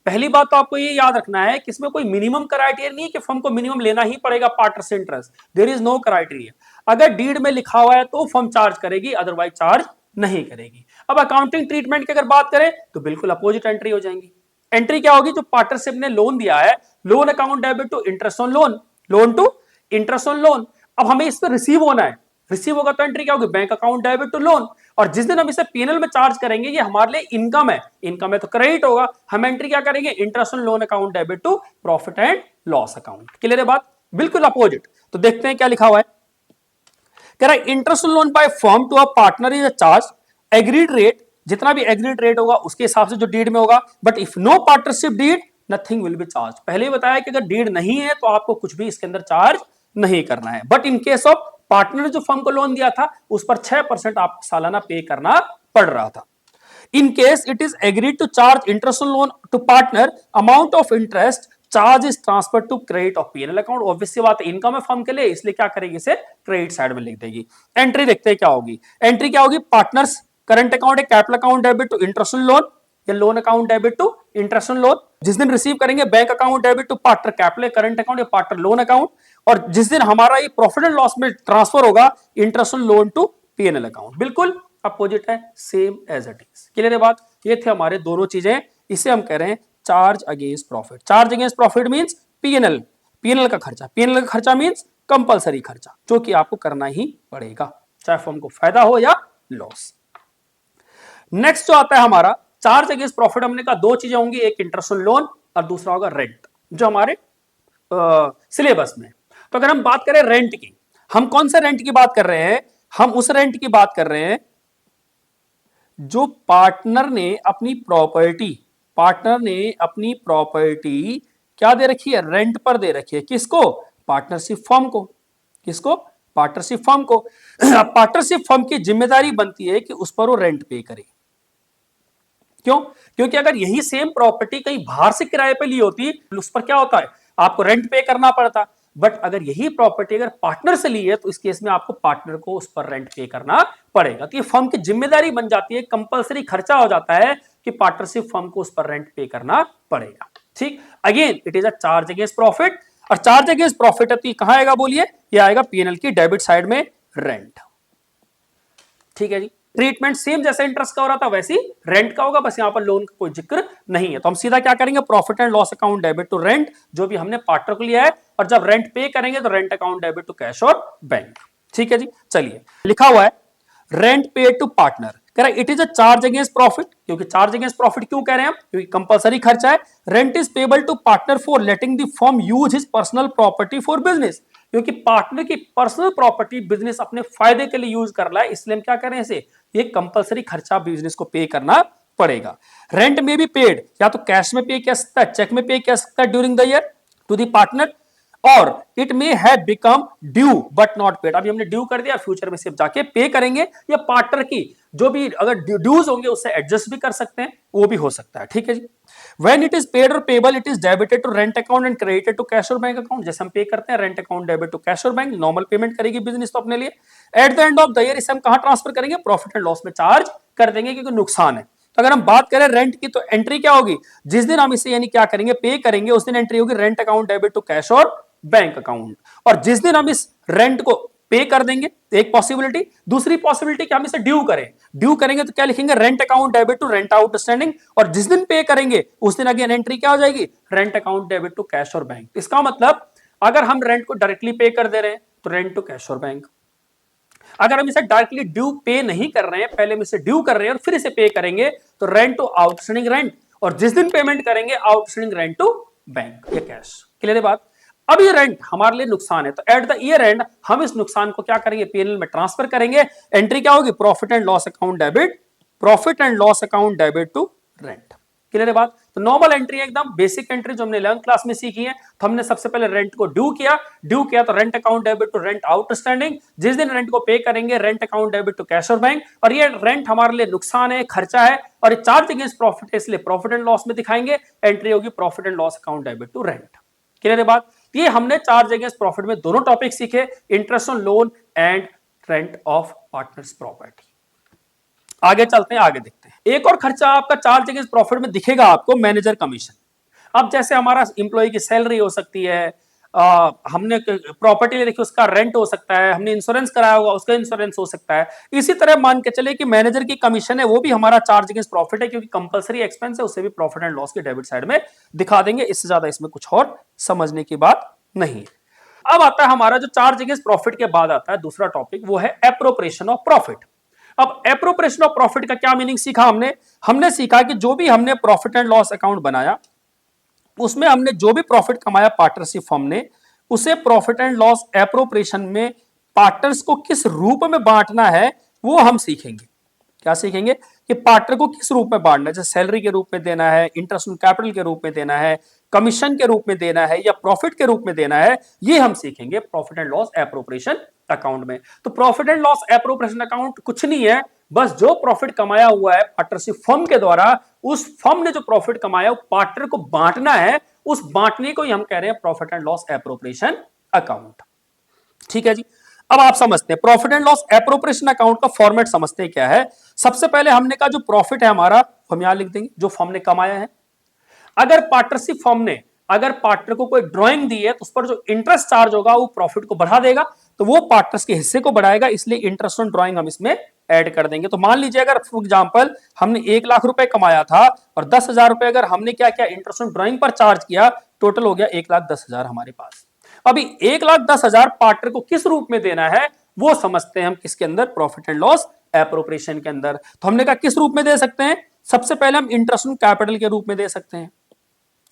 S1: पहली बात तो आपको ये याद रखना है कि इसमें कोई मिनिमम क्राइटेरिया नहीं है कि फर्म को मिनिमम लेना ही पड़ेगा पार्टनर से interest. There is no criteria. अगर डीड में लिखा हुआ है तो फर्म चार्ज करेगी, अदरवाइज चार्ज नहीं करेगी। अब अकाउंटिंग ट्रीटमेंट की अगर बात करें तो बिल्कुल अपोजिट एंट्री हो जाएंगी। एंट्री क्या होगी, जो पार्टनरशिप ने लोन दिया है, loan account debit to interest on loan, loan to interest on loan. अब हमें इस पर रिसीव होना है, रिसीव होगा तो एंट्री क्या होगी, bank account debit to loan. और जिस दिन हम इसे पीएनएल में चार्ज करेंगे ये हमारे लिए इनकम है, इनकम है तो क्रेडिट होगा। हम एंट्री क्या करेंगे, interest on loan account debit to profit and loss account. Clear है बात, बिल्कुल अपोजिट। तो देखते हैं क्या लिखा हुआ है। कह रहा है interest on loan by firm to a partner is a charge, agreed rate, जितना भी एग्रीड रेट होगा उसके हिसाब से जो डीड में होगा। But if no partnership deed nothing will be charge. पहले ही बताया कि अगर डीड नहीं है तो आपको कुछ भी इसके अंदर चार्ज नहीं करना है। But in case of partner ने जो फर्म को लोन दिया था उस पर 6% आपको सालाना पे करना पड़ रहा था। In case it is agreed to charge interest on loan to partner, amount of interest charge is transfer to credit of PNL account. Obvious सी बात है, इनकम है फर्म के लिए, इसलिए क्या करेगी, इसे क्रेडिट साइड में लिख देगी। एंट्री देखते हैं क्या होगी। एंट्री क्या होगी, पार्टनर्स करंट अकाउंट है capital account debit to interest on loan, या loan account debit to interest on loan. जिस दिन रिसीव करेंगे bank account debit to partner capital current account या पार्टनर लोन अकाउंट। और जिस दिन हमारा ये प्रॉफिट एंड लॉस में ट्रांसफर होगा interest on loan to PNL account. बिल्कुल अपोजिट है, same as it is. Clear है बात, ये थे हमारे दोनों चीजें। इसे हम कह रहे हैं charge against profit. Charge against profit means PNL, PNL का खर्चा, पीएनएल का खर्चा मींस कंपलसरी खर्चा जो कि आपको करना ही पड़ेगा चाहे फर्म को फायदा हो या लॉस। नेक्स्ट जो आता है हमारा चार्ज अगेंस्ट प्रॉफिट, हमने कहा दो चीजें होंगी, एक इंटरेस्ट ऑन लोन और दूसरा होगा रेंट, जो हमारे सिलेबस में। तो अगर हम बात करें रेंट की, हम कौन से रेंट की बात कर रहे हैं, हम उस रेंट की बात कर रहे हैं जो पार्टनर ने अपनी प्रॉपर्टी, पार्टनर ने अपनी प्रॉपर्टी क्या दे रखी है, रेंट पर दे रखी है। किसको, पार्टनरशिप फर्म को। किसको, पार्टनरशिप फर्म को। पार्टनरशिप फर्म की जिम्मेदारी बनती है कि उस पर वो रेंट पे करे। क्यों, क्योंकि अगर यही सेम प्रॉपर्टी कहीं बाहर से किराए पे ली होती उस पर क्या होता है, आपको रेंट पे करना पड़ता। बट अगर यही प्रॉपर्टी अगर पार्टनर से ली है तो इस केस में आपको पार्टनर को उस पर रेंट पे करना पड़ेगा। तो ये फर्म की जिम्मेदारी बन जाती है, कंपलसरी खर्चा हो जाता है कि पार्टनरशिप फर्म को उस पर रेंट पे करना पड़ेगा। ठीक, again it is a charge against profit. और चार्ज अगेंस्ट प्रॉफिट है तो कहां आएगा बोलिए, ये आएगा पीएनएल की डेबिट साइड में, रेंट। ठीक है जी। ट्रीटमेंट सेम जैसे इंटरेस्ट का हो रहा था वैसे ही रेंट का होगा, बस यहां पर लोन का कोई जिक्र नहीं है। तो हम सीधा क्या करेंगे, profit and loss account debit to rent, जो भी हमने पार्टनर को लिया है, और जब रेंट पे करेंगे तो rent account debit to cash और बैंक। ठीक है जी। चलिए, लिखा हुआ है रेंट पेड टू पार्टनर, कह रहा है it is a charge against profit, क्योंकि चार्ज अगेंस्ट प्रॉफिट क्यों कह रहे हैं हम, क्योंकि कंपलसरी खर्चा है। Rent is payable to partner for letting the firm use his personal property for business, क्योंकि पार्टनर की पर्सनल प्रॉपर्टी बिजनेस अपने फायदे के लिए यूज कर रहा है, इसलिए हम क्या करें इसे, ये कंपलसरी खर्चा बिजनेस को पे करना पड़ेगा। रेंट में भी पेड या तो कैश में पे किया सकता है, चेक में पे किया सकता है during the year to the partner, और it may have become due but not paid, अभी हमने ड्यू कर दिया, फ्यूचर में सिर्फ जाके पे करेंगे, या पार्टनर की जो भी अगर ड्यूज होंगे उससे एडजस्ट भी कर सकते हैं, वो भी हो सकता है। ठीक है जी। व्हेन इट इज पेड और payable it is debited to rent account and credited to cash और बैंक अकाउंट, जैसे हम पे करते हैं rent account debit to cash और बैंक, नॉर्मल पेमेंट करेगी बिजनेस तो अपने लिए। At the end of the year इसे हम कहां ट्रांसफर करेंगे, प्रॉफिट एंड लॉस में चार्ज कर देंगे, क्योंकि नुकसान है। तो अगर हम बात करें रेंट की, तो एंट्री क्या होगी, जिस दिन हम इसे यानी क्या करेंगे, पे करेंगे, उस दिन एंट्री होगी rent account debit to cash और बैंक अकाउंट। और जिस दिन हम इस रेंट को पे कर देंगे, एक पॉसिबिलिटी, दूसरी पॉसिबिलिटी कि हम इसे ड्यू करें, ड्यू करेंगे तो क्या लिखेंगे, rent account debit to rent outstanding, और जिस दिन पे करेंगे उस दिन अगेन एंट्री क्या हो जाएगी, rent account debit to cash और बैंक। इसका मतलब अगर हम रेंट को डायरेक्टली पे कर दे रहे हैं तो रेंट टू कैश और बैंक, अगर हम इसे डायरेक्टली ड्यू पे नहीं कर रहे हैं, पहले हम इसे ड्यू कर रहे हैं और फिर इसे पे करेंगे, तो रेंट टू आउटस्टैंडिंग रेंट, और जिस दिन पेमेंट करेंगे आउटस्टैंडिंग रेंट टू बैंक या कैश। क्लियर है बात। अब ये रेंट हमारे लिए नुकसान है, तो एट द ईयर एंड हम इस नुकसान को क्या करेंगे, पीएनएल में ट्रांसफर करेंगे। एंट्री क्या होगी, profit and loss account debit, profit and loss account debit to rent. Clear है बात। तो नॉर्मल एंट्री एकदम बेसिक एंट्री जो हमने 11th क्लास में सीखी है, तो हमने सबसे पहले रेंट को ड्यू किया तो rent account debit to rent outstanding, जिस दिन रेंट को पे करेंगे rent account debit to cash और बैंक, और ये रेंट हमारे लिए नुकसान है, खर्चा है, और ये चार्ज अगेंस्ट प्रॉफिट है, इसलिए प्रॉफिट एंड लॉस में दिखाएंगे। एंट्री होगी profit and loss account debit to rent. Clear है बात। ये हमने चार्ज अगेंस्ट प्रॉफिट में दोनों टॉपिक सीखे, interest on loan and rent of partners property. आगे चलते हैं, आगे देखते हैं। एक और खर्चा आपका चार्ज अगेंस्ट प्रॉफिट में दिखेगा आपको, मैनेजर कमीशन। अब जैसे हमारा एम्प्लॉय की सैलरी हो सकती है, हमने प्रॉपर्टी ले रखी उसका रेंट हो सकता है, हमने इंश्योरेंस कराया होगा उसका इंश्योरेंस हो सकता है। इसी तरह मान के चले कि मैनेजर की कमीशन है, वो भी हमारा चार्ज अगेंस्ट प्रॉफिट है, क्योंकि कंपलसरी एक्सपेंस है, उसे भी प्रॉफिट एंड लॉस के डेबिट साइड में दिखा देंगे। इससे ज्यादा इसमें कुछ और समझने की बात नहीं है। अब आता है हमारा जो चार्ज अगेंस्ट प्रॉफिट के बाद आता है दूसरा टॉपिक, वो है एप्रोप्रिएशन ऑफ प्रॉफिट। अब एप्रोप्रिएशन ऑफ प्रॉफिट का क्या मीनिंग सीखा हमने सीखा कि जो भी हमने प्रॉफिट एंड लॉस अकाउंट बनाया, उसमें हमने जो भी प्रॉफिट कमाया पार्टनरशिप फर्म ने, उसे प्रॉफिट एंड लॉस एप्रोप्रिएशन में पार्टनर्स को किस रूप में बांटना है वो हम सीखेंगे। क्या सीखेंगे कि पार्टनर को किस रूप में बांटना है, जैसे सैलरी के रूप में देना है, इंटरेस्ट ऑन कैपिटल के रूप में देना है, कमीशन के रूप में देना है, या प्रॉफिट के रूप में देना है, ये हम सीखेंगे profit and loss appropriation account में। तो profit and loss appropriation account कुछ नहीं है, बस जो प्रॉफिट कमाया हुआ है पार्टनरशिप फर्म के द्वारा, उस फर्म ने जो प्रॉफिट कमाया पार्टनर को बांटना है, उस बांटने को ही हम कह रहे हैं profit and loss appropriation account. ठीक है जी। अब आप समझते हैं profit and loss appropriation account का फॉर्मेट समझते हैं क्या है। सबसे पहले हमने कहा जो प्रॉफिट है हमारा, हम यहां लिख देंगे जो फर्म ने कमाया है। अगर पार्टनरशिप फर्म ने अगर पार्टनर को कोई ड्राइंग दी है तो उस पर जो इंटरेस्ट चार्ज होगा वो प्रॉफिट को बढ़ा देगा, तो वो पार्टनर्स के हिस्से को बढ़ाएगा, इसलिए इंटरेस्ट ऑन ड्राइंग हम इसमें ऐड कर देंगे। तो मान लीजिए अगर फॉर एग्जांपल हमने 1 लाख रुपए कमाया था और 10,000 रुपए अगर हमने क्या किया इंटरेस्ट ऑन ड्राइंग पर चार्ज किया, टोटल हो गया 1,10,000 हमारे पास। अभी 1,10,000 पार्टनर को किस रूप में देना है वो समझते हैं हम किसके अंदर, प्रॉफिट एंड लॉस एप्रोप्रिएशन के अंदर। तो हमने कहा किस रूप में दे सकते हैं, सबसे पहले हम इंटरेस्ट ऑन कैपिटल के रूप में दे सकते हैं।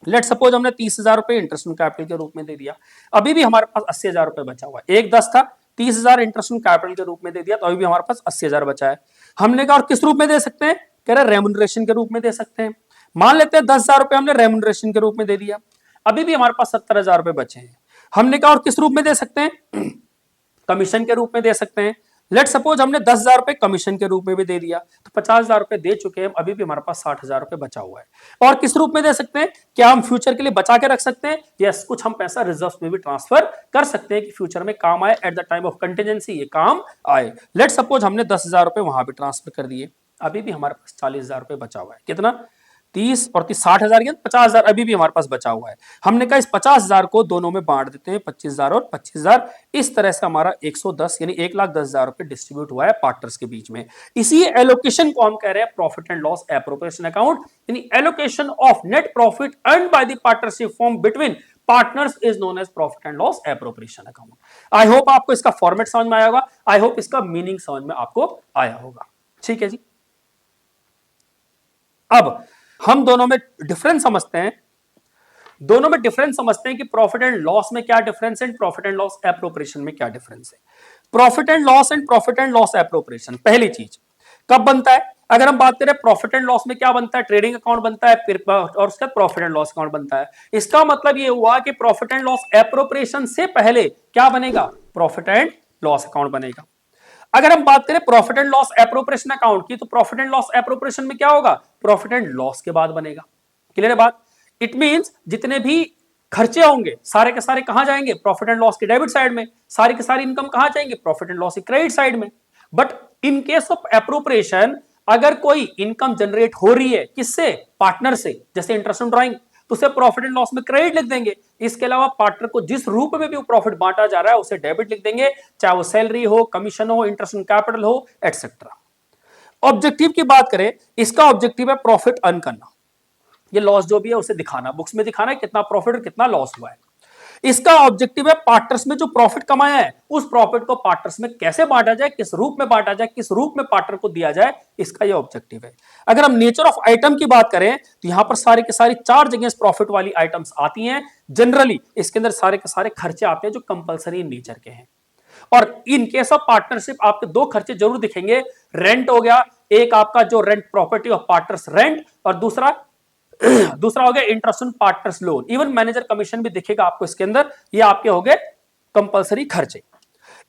S1: लेट सपोज हमने 30,000 रुपए इंटरेस्ट ऑन कैपिटल के रूप में दे दिया, अभी भी हमारे पास 80,000 रुपए बचा हुआ है। 1,10 था, 30,000 इंटरेस्ट ऑन कैपिटल के रूप में दे दिया, तो अभी भी हमारे पास 80,000 बचा है। हमने कहा और किस रूप में दे सकते हैं, कह रहे रेम्युनरेशन के रूप में दे सकते हैं। मान लेते हैं 10,000 रुपए हमने रेम्युनरेशन के रूप में दे दिया, अभी भी हमारे पास 70,000 रुपए बचे हैं। हमने कहा और किस रूप में दे सकते हैं, कमीशन के रूप में दे सकते हैं। लेट सपोज हमने 10,000 रुपए कमीशन के रूप में भी दे दिया, तो 50,000 रुपए दे चुके हैं, अभी भी हमारे पास 60,000 रुपए बचा हुआ है। और किस रूप में दे सकते हैं, क्या हम फ्यूचर के लिए बचा के रख सकते हैं, यस, कुछ हम पैसा रिजर्व में भी ट्रांसफर कर सकते हैं कि फ्यूचर में काम आए, at the time of contingency ये काम आए। लेट सपोज हमने 10,000 रुपए वहां भी ट्रांसफर कर दिए, अभी भी हमारे पास 40,000 रुपए बचा हुआ है। कितना, 30 और 30 60,000 के 50,000 अभी भी हमारे पास बचा हुआ है। हमने कहा इस 50,000 को दोनों में बांट देते हैं, 25,000 और 25,000। इस तरह से हमारा 110 यानी 1,10,000 रुपए डिस्ट्रीब्यूट हुआ है पार्टनर्स के बीच में। इसी एलोकेशन को हम कह रहे हैं profit and loss appropriation account, यानी allocation of net profit earned by the partnership form between partners is known as profit and loss appropriation account. I hope आपको इसका फॉर्मेट समझ में आया होगा, आई होप इसका मीनिंग समझ में आपको आया होगा। ठीक है जी। अब हम दोनों में डिफरेंस समझते हैं, दोनों में डिफरेंस समझते हैं कि प्रॉफिट एंड लॉस में क्या डिफरेंस है, प्रॉफिट एंड लॉस एप्रोप्रिएशन में क्या डिफरेंस है। प्रॉफिट एंड लॉस एप्रोप्रिएशन पहली चीज कब बनता है, अगर हम बात करें प्रॉफिट एंड लॉस में क्या बनता है, ट्रेडिंग अकाउंट बनता है, फिर और उसका प्रॉफिट एंड लॉस अकाउंट बनता है। इसका मतलब ये हुआ कि प्रॉफिट एंड लॉस एप्रोप्रिएशन से पहले क्या बनेगा, प्रॉफिट एंड लॉस अकाउंट बनेगा। अगर हम बात करें profit and loss appropriation account की, तो प्रॉफिट एंड लॉस एप्रोप्रिएशन में क्या होगा, प्रॉफिट एंड लॉस के बाद बनेगा। क्लियर है बात। इट मींस जितने भी खर्चे होंगे सारे के सारे कहां जाएंगे, प्रॉफिट एंड लॉस के डेबिट साइड में, सारी के सारी इनकम कहां जाएंगे, प्रॉफिट एंड लॉस के क्रेडिट साइड में। But in case of appropriation अगर कोई इनकम जनरेट हो रही है किससे, पार्टनर से, जैसे इंटरेस्ट ऑन ड्राइंग, तो उसे प्रॉफिट एंड लॉस में क्रेडिट लिख देंगे। इसके अलावा पार्टनर को जिस रूप में भी वो प्रॉफिट बांटा जा रहा है उसे डेबिट लिख देंगे, चाहे वो सैलरी हो, कमीशन हो, इंटरेस्ट ऑन कैपिटल हो, एटसेट्रा। ऑब्जेक्टिव की बात करें, इसका ऑब्जेक्टिव है प्रॉफिट अर्न करना, ये लॉस जो भी है उसे दिखाना, बुक्स में दिखाना है कितना प्रॉफिट और कितना लॉस हुआ है। इसका ऑब्जेक्टिव है पार्टनर्स में जो प्रॉफिट कमाया है उस प्रॉफिट को पार्टनर्स में कैसे बांटा जाए, किस रूप में बांटा जाए, किस रूप में पार्टनर को दिया जाए, इसका यह ऑब्जेक्टिव है। अगर हम नेचर ऑफ आइटम की बात करें तो यहां पर सारी के सारी 4 जगह प्रॉफिट वाली आइटम्स आती हैं। जनरली इसके अंदर सारे के सारे खर्चे आते हैं जो कंपलसरी नेचर के हैं। और इन केस ऑफ पार्टनरशिप आपके 2 खर्चे जरूर दिखेंगे, रेंट हो गया, एक आपका जो rent property of partners rent, और दूसरा हो गया interest on partners loan. Even manager commission भी दिखेगा आपको इसके अंदर, ये आपके हो गए कंपलसरी खर्चे।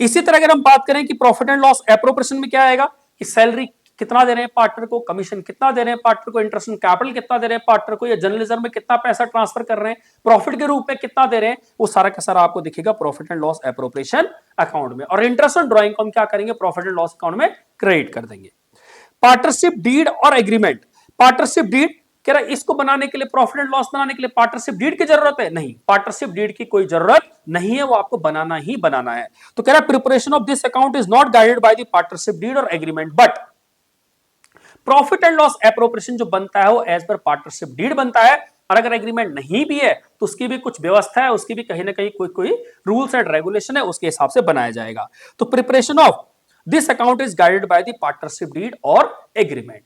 S1: इसी तरह अगर हम बात करें कि प्रॉफिट एंड लॉस एप्रोप्रिएशन में क्या आएगा, कि सैलरी कितना दे रहे हैं पार्टनर को, कमीशन कितना दे रहे हैं पार्टनर को, इंटरेस्ट ऑन कैपिटल कितना दे रहे हैं पार्टनर को, या जर्नलिज्म में कितना पैसा ट्रांसफर कर रहे हैं, प्रॉफिट के रूप में कितना दे रहे हैं, वो सारा का सारा आपको दिखेगा profit and loss appropriation account में। और इंटरेस्ट ऑन ड्राइंग को हम क्या करेंगे, प्रॉफिट एंड लॉस अकाउंट में क्रेडिट कर देंगे। पार्टनरशिप डीड और एग्रीमेंट, पार्टनरशिप डीड कह रहा है इसको बनाने के लिए, प्रॉफिट एंड लॉस बनाने के लिए पार्टनरशिप डीड की जरूरत है, नहीं, पार्टनरशिप डीड की कोई जरूरत नहीं है, वो आपको बनाना ही बनाना है। तो कह रहा है preparation of this account is not guided by the partnership deed और agreement, but profit and loss appropriation जो बनता है वो एज पर पार्टनरशिप डीड बनता है। और अगर एग्रीमेंट नहीं भी है तो उसकी भी कुछ व्यवस्था है, उसकी भी कहीं ना कहीं कोई कोई रूल्स एंड रेगुलेशन है, उसके हिसाब से बनाया जाएगा। तो preparation of this account is guided by the partnership deed और एग्रीमेंट।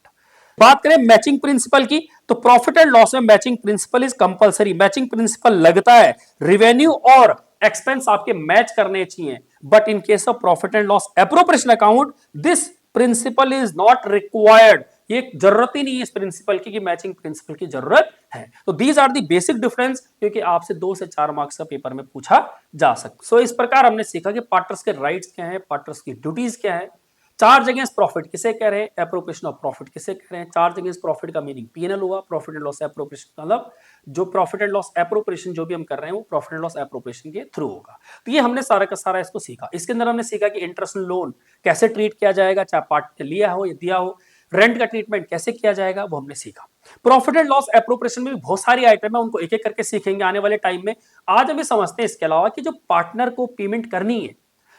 S1: बात करें मैचिंग प्रिंसिपल की, तो प्रॉफिट एंड लॉस में matching principle is compulsory, matching principle लगता है, रिवेन्यू और एक्सपेंस आपके मैच करने चाहिए। But in case of profit and loss appropriation account this principle is not required, ये जरूरत ही नहीं है इस प्रिंसिपल की कि मैचिंग प्रिंसिपल की जरूरत है। तो these are the basic difference, क्योंकि आपसे 2 से 4 मार्क्स का पेपर में पूछा जा सकता। सो इस प्रकार हमने सीखा कि पार्टनर्स के राइट्स क्या है, पार्टनर्स की ड्यूटीज क्या है, 4 जगह प्रॉफिट किसे कह रहे हैं, एप्रोप्रिएशन ऑफ प्रॉफिट किसे कह रहे हैं, 4 जगह प्रॉफिट का मीनिंग पीएनएल हुआ, प्रॉफिट एंड लॉस एप्रोप्रिएशन मतलब जो प्रॉफिट एंड लॉस एप्रोप्रिएशन जो भी हम कर रहे हैं वो प्रॉफिट एंड लॉस एप्रोप्रिएशन के थ्रू होगा। तो ये हमने सारा का सारा इसको सीखा। इसके अंदर हमने सीखा कि इंटरेस्ट लोन कैसे ट्रीट किया जाएगा, चाहे पार्टनर लिया हो या दिया हो, रेंट का ट्रीटमेंट कैसे किया जाएगा वो हमने सीखा। प्रॉफिट एंड लॉस एप्रोप्रिएशन में भी बहुत सारी आइटम है, उनको एक एक करके सीखेंगे आने वाले टाइम में। आज हम समझते हैं इसके अलावा कि जो पार्टनर को पेमेंट करनी है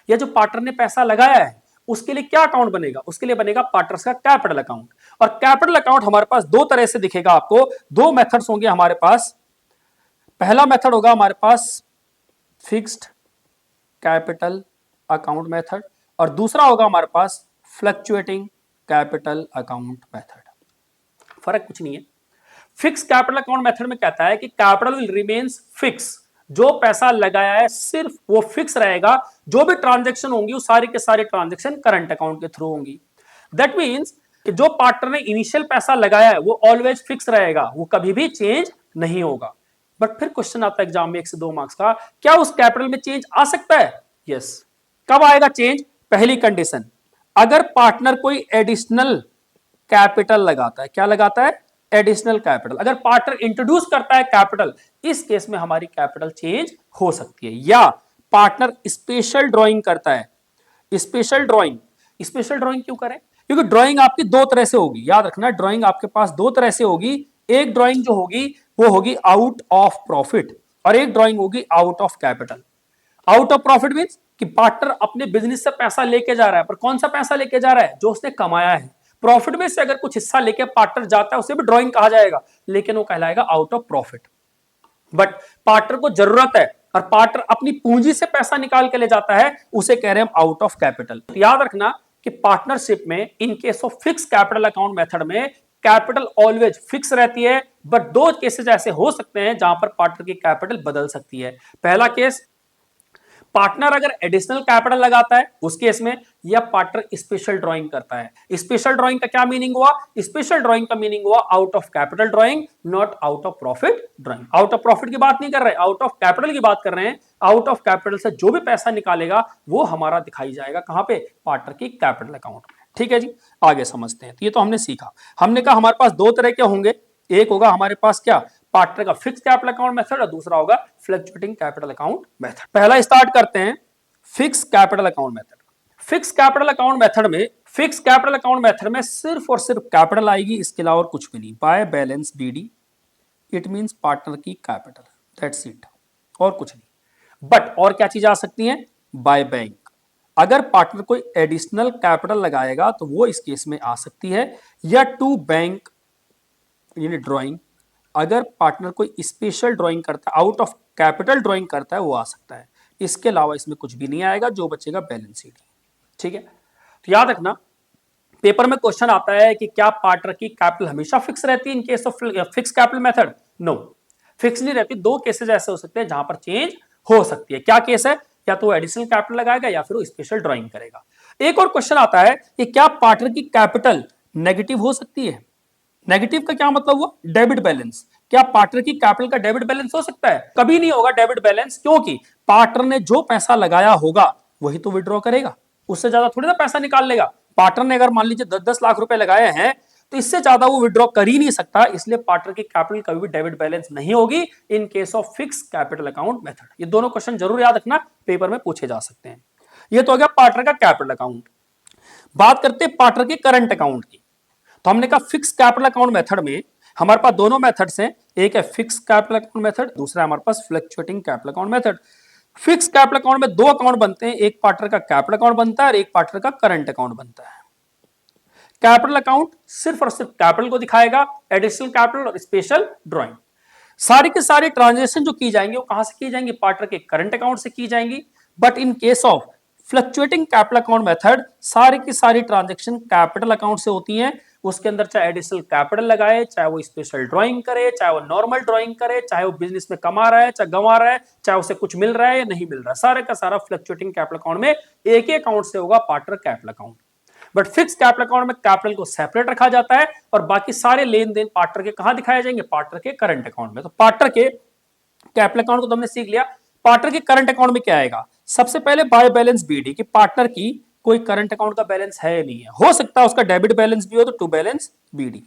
S1: या जो पार्टनर ने पैसा लगाया है उसके लिए क्या अकाउंट बनेगा, उसके लिए बनेगा पार्टनर्स का कैपिटल अकाउंट। और कैपिटल अकाउंट हमारे पास 2 तरह से दिखेगा आपको, 2 मेथड्स होंगे हमारे पास। पहला मेथड होगा हमारे पास फिक्स्ड कैपिटल अकाउंट मेथड, और दूसरा होगा हमारे पास फ्लक्चुएटिंग कैपिटल अकाउंट मेथड। फर्क कुछ नहीं है। फिक्स कैपिटल अकाउंट मेथड में कहता है कि कैपिटल विल रिमेन्स फिक्स, जो पैसा लगाया है सिर्फ वो फिक्स रहेगा, जो भी ट्रांजैक्शन होंगी वो सारी के सारी ट्रांजैक्शन करंट अकाउंट के थ्रू होंगी। दैट मींस कि जो पार्टनर ने इनिशियल पैसा लगाया है वो ऑलवेज फिक्स रहेगा, वो कभी भी चेंज नहीं होगा। बट फिर क्वेश्चन आता है एग्जाम में 1 से 2 मार्क्स का, क्या उस कैपिटल में चेंज आ सकता है? यस। कब आएगा चेंज? पहली कंडीशन, अगर पार्टनर कोई एडिशनल कैपिटल लगाता है। क्या लगाता है? Additional capital. अगर पार्टनर इंट्रोड्यूस करता है कैपिटल, इस केस में हमारी कैपिटल चेंज हो सकती है। या पार्टनर स्पेशल ड्राइंग करता है। स्पेशल ड्राइंग क्यों करें? क्योंकि ड्राइंग आपकी 2 तरह से होगी, याद रखना, ड्राइंग आपके पास 2 तरह से होगी। एक ड्राइंग जो होगी वो होगी आउट ऑफ प्रॉफिट और एक ड्राइंग होगी out of capital. Out of profit means कि पार्टनर अपने बिजनेस से पैसा लेके जा रहा है, पर कौन सा पैसा लेके जा रहा है? जो उसने कमाया है। प्रॉफिट में से अगर कुछ हिस्सा लेके पार्टनर जाता है उसे भी ड्राइंग कहा जाएगा, लेकिन वो कहलाएगा out of profit. But partner को जरूरत है और पार्टनर अपनी पूंजी से पैसा निकाल के ले जाता है, उसे कह रहे हैं आउट ऑफ कैपिटल। याद रखना कि पार्टनरशिप में इन case of fix capital account method में कैपिटल ऑलवेज फिक्स रहती है, बट दो केसेस ऐसे हो सकते हैं जहां पर पार्टनर की कैपिटल बदल सकती है। पहला केस, पार्टनर अगर एडिशनल कैपिटल लगाता है उस केस में, या पार्टनर स्पेशल ड्राइंग करता है। स्पेशल ड्राइंग का क्या मीनिंग हुआ? स्पेशल ड्राइंग का मीनिंग हुआ out of capital drawing, not out of profit drawing. Out of profit की बात नहीं कर रहे, आउट ऑफ कैपिटल की बात कर रहे हैं। आउट ऑफ कैपिटल से जो भी पैसा निकालेगा वो हमारा दिखाई जाएगा कहां पे? पार्टनर की कैपिटल अकाउंट में। ठीक है जी, आगे समझते हैं। तो ये तो हमने सीखा। हमने कहा हमारे पास दो तरह के होंगे, एक होगा हमारे पास क्या, पार्टनर का फिक्स कैपिटल अकाउंट मेथड, और दूसरा होगा फ्लक्चुएटिंग कैपिटल अकाउंट मेथड। पहला स्टार्ट करते हैं fix capital account method. Fix capital account method में, फिक्स कैपिटल अकाउंट मेथड में सिर्फ और सिर्फ कैपिटल आएगी, इसके अलावा और कुछ भी नहीं। By balance BD, it means partner की कैपिटल, दैट्स इट, और कुछ नहीं। बट और क्या चीज आ सकती है? By bank. अगर पार्टनर कोई एडिशनल कैपिटल लगाएगा तो वो इस केस में आ सकती है, या टू बैंक यानी ड्राइंग। अगर पार्टनर कोई स्पेशल ड्राइंग करता है, आउट ऑफ कैपिटल ड्राइंग करता है, वो आ सकता है। इसके अलावा इसमें कुछ भी नहीं आएगा, जो बचेगा बैलेंस शीट। ठीक है, तो याद रखना पेपर में क्वेश्चन आता है कि क्या पार्टनर की कैपिटल हमेशा फिक्स रहती है in case of fix capital method? No, fix नहीं रहती। दो केसेस ऐसे हो सकते हैं जहां पर चेंज हो सकती है। क्या केस है? या तो एडिशनल कैपिटल लगाएगा या फिर वो स्पेशल ड्राइंग करेगा। एक और क्वेश्चन आता है कि क्या पार्टनर की कैपिटल नेगेटिव हो सकती है? नेगेटिव का क्या मतलब हुआ? Debit balance. क्या पार्टनर की कैपिटल का डेबिट बैलेंस हो सकता है? कभी नहीं होगा डेबिट बैलेंस, क्योंकि पार्टनर ने जो पैसा लगाया होगा वही तो विड्रॉ करेगा, उससे ज्यादा थोड़ी ना पैसा निकाल लेगा। पार्टनर ने अगर मान लीजिए 10-10 लाख रुपए लगाए हैं तो इससे ज्यादा वो विड्रॉ कर ही नहीं सकता, इसलिए पार्टनर की कैपिटल कभी भी डेबिट बैलेंस नहीं होगी इन case of fix capital account method. ये दोनों क्वेश्चन जरूर याद रखना, पेपर में पूछे जा सकते हैं। ये तो हो गया पार्टनर का कैपिटल अकाउंट। बात करते हैं पार्टनर के करंट अकाउंट की। तो हमने कहा फिक्स कैपिटल अकाउंट मेथड में हमारे पास दोनों मेथड्स हैं, एक है फिक्स कैपिटल अकाउंट मेथड, दूसरा है हमारे पास fluctuating capital account method. Fix capital account में दो अकाउंट बनते हैं, एक पार्टनर का कैपिटल अकाउंट बनता है और एक पार्टनर का करंट अकाउंट बनता है। कैपिटल अकाउंट सिर्फ और सिर्फ कैपिटल को दिखाएगा, एडिशनल कैपिटल और स्पेशल ड्राइंग। सारी के सारी ट्रांजेक्शन जो की जाएंगी वो कहां से की जाएंगी? पार्टनर के करंट अकाउंट से की जाएंगी। But in case of fluctuating capital account method सारी की सारी ट्रांजेक्शन कैपिटल अकाउंट से होती हैं। उसके अंदर चाहे एडिशनल कैपिटल लगाए, चाहे वो स्पेशल ड्राइंग करे, चाहे वो नॉर्मल ड्राइंग करे, चाहे वो बिजनेस में कमा रहा है चाहे गंवा रहा है, चाहे उसे कुछ मिल रहा है या नहीं मिल रहा है, सारे का सारा फ्लक्चुएटिंग कैपिटल अकाउंट में एक ही अकाउंट से होगा, partner capital account. But fix capital account में कैपिटल को सेपरेट रखा जाता है और बाकी सारे लेन देन पार्टनर के कहां दिखाए जाएंगे? पार्टनर के करंट अकाउंट में। तो पार्टनर के कैपिटल अकाउंट को तो हमने सीख लिया। पार्टनर के करंट अकाउंट में क्या आएगा? सबसे पहले बाय बैलेंस बीडी, कि पार्टनर की कोई करंट अकाउंट का बैलेंस है नहीं है, हो सकता है उसका डेबिट बैलेंस भी हो, तो टू बैलेंस बीडी।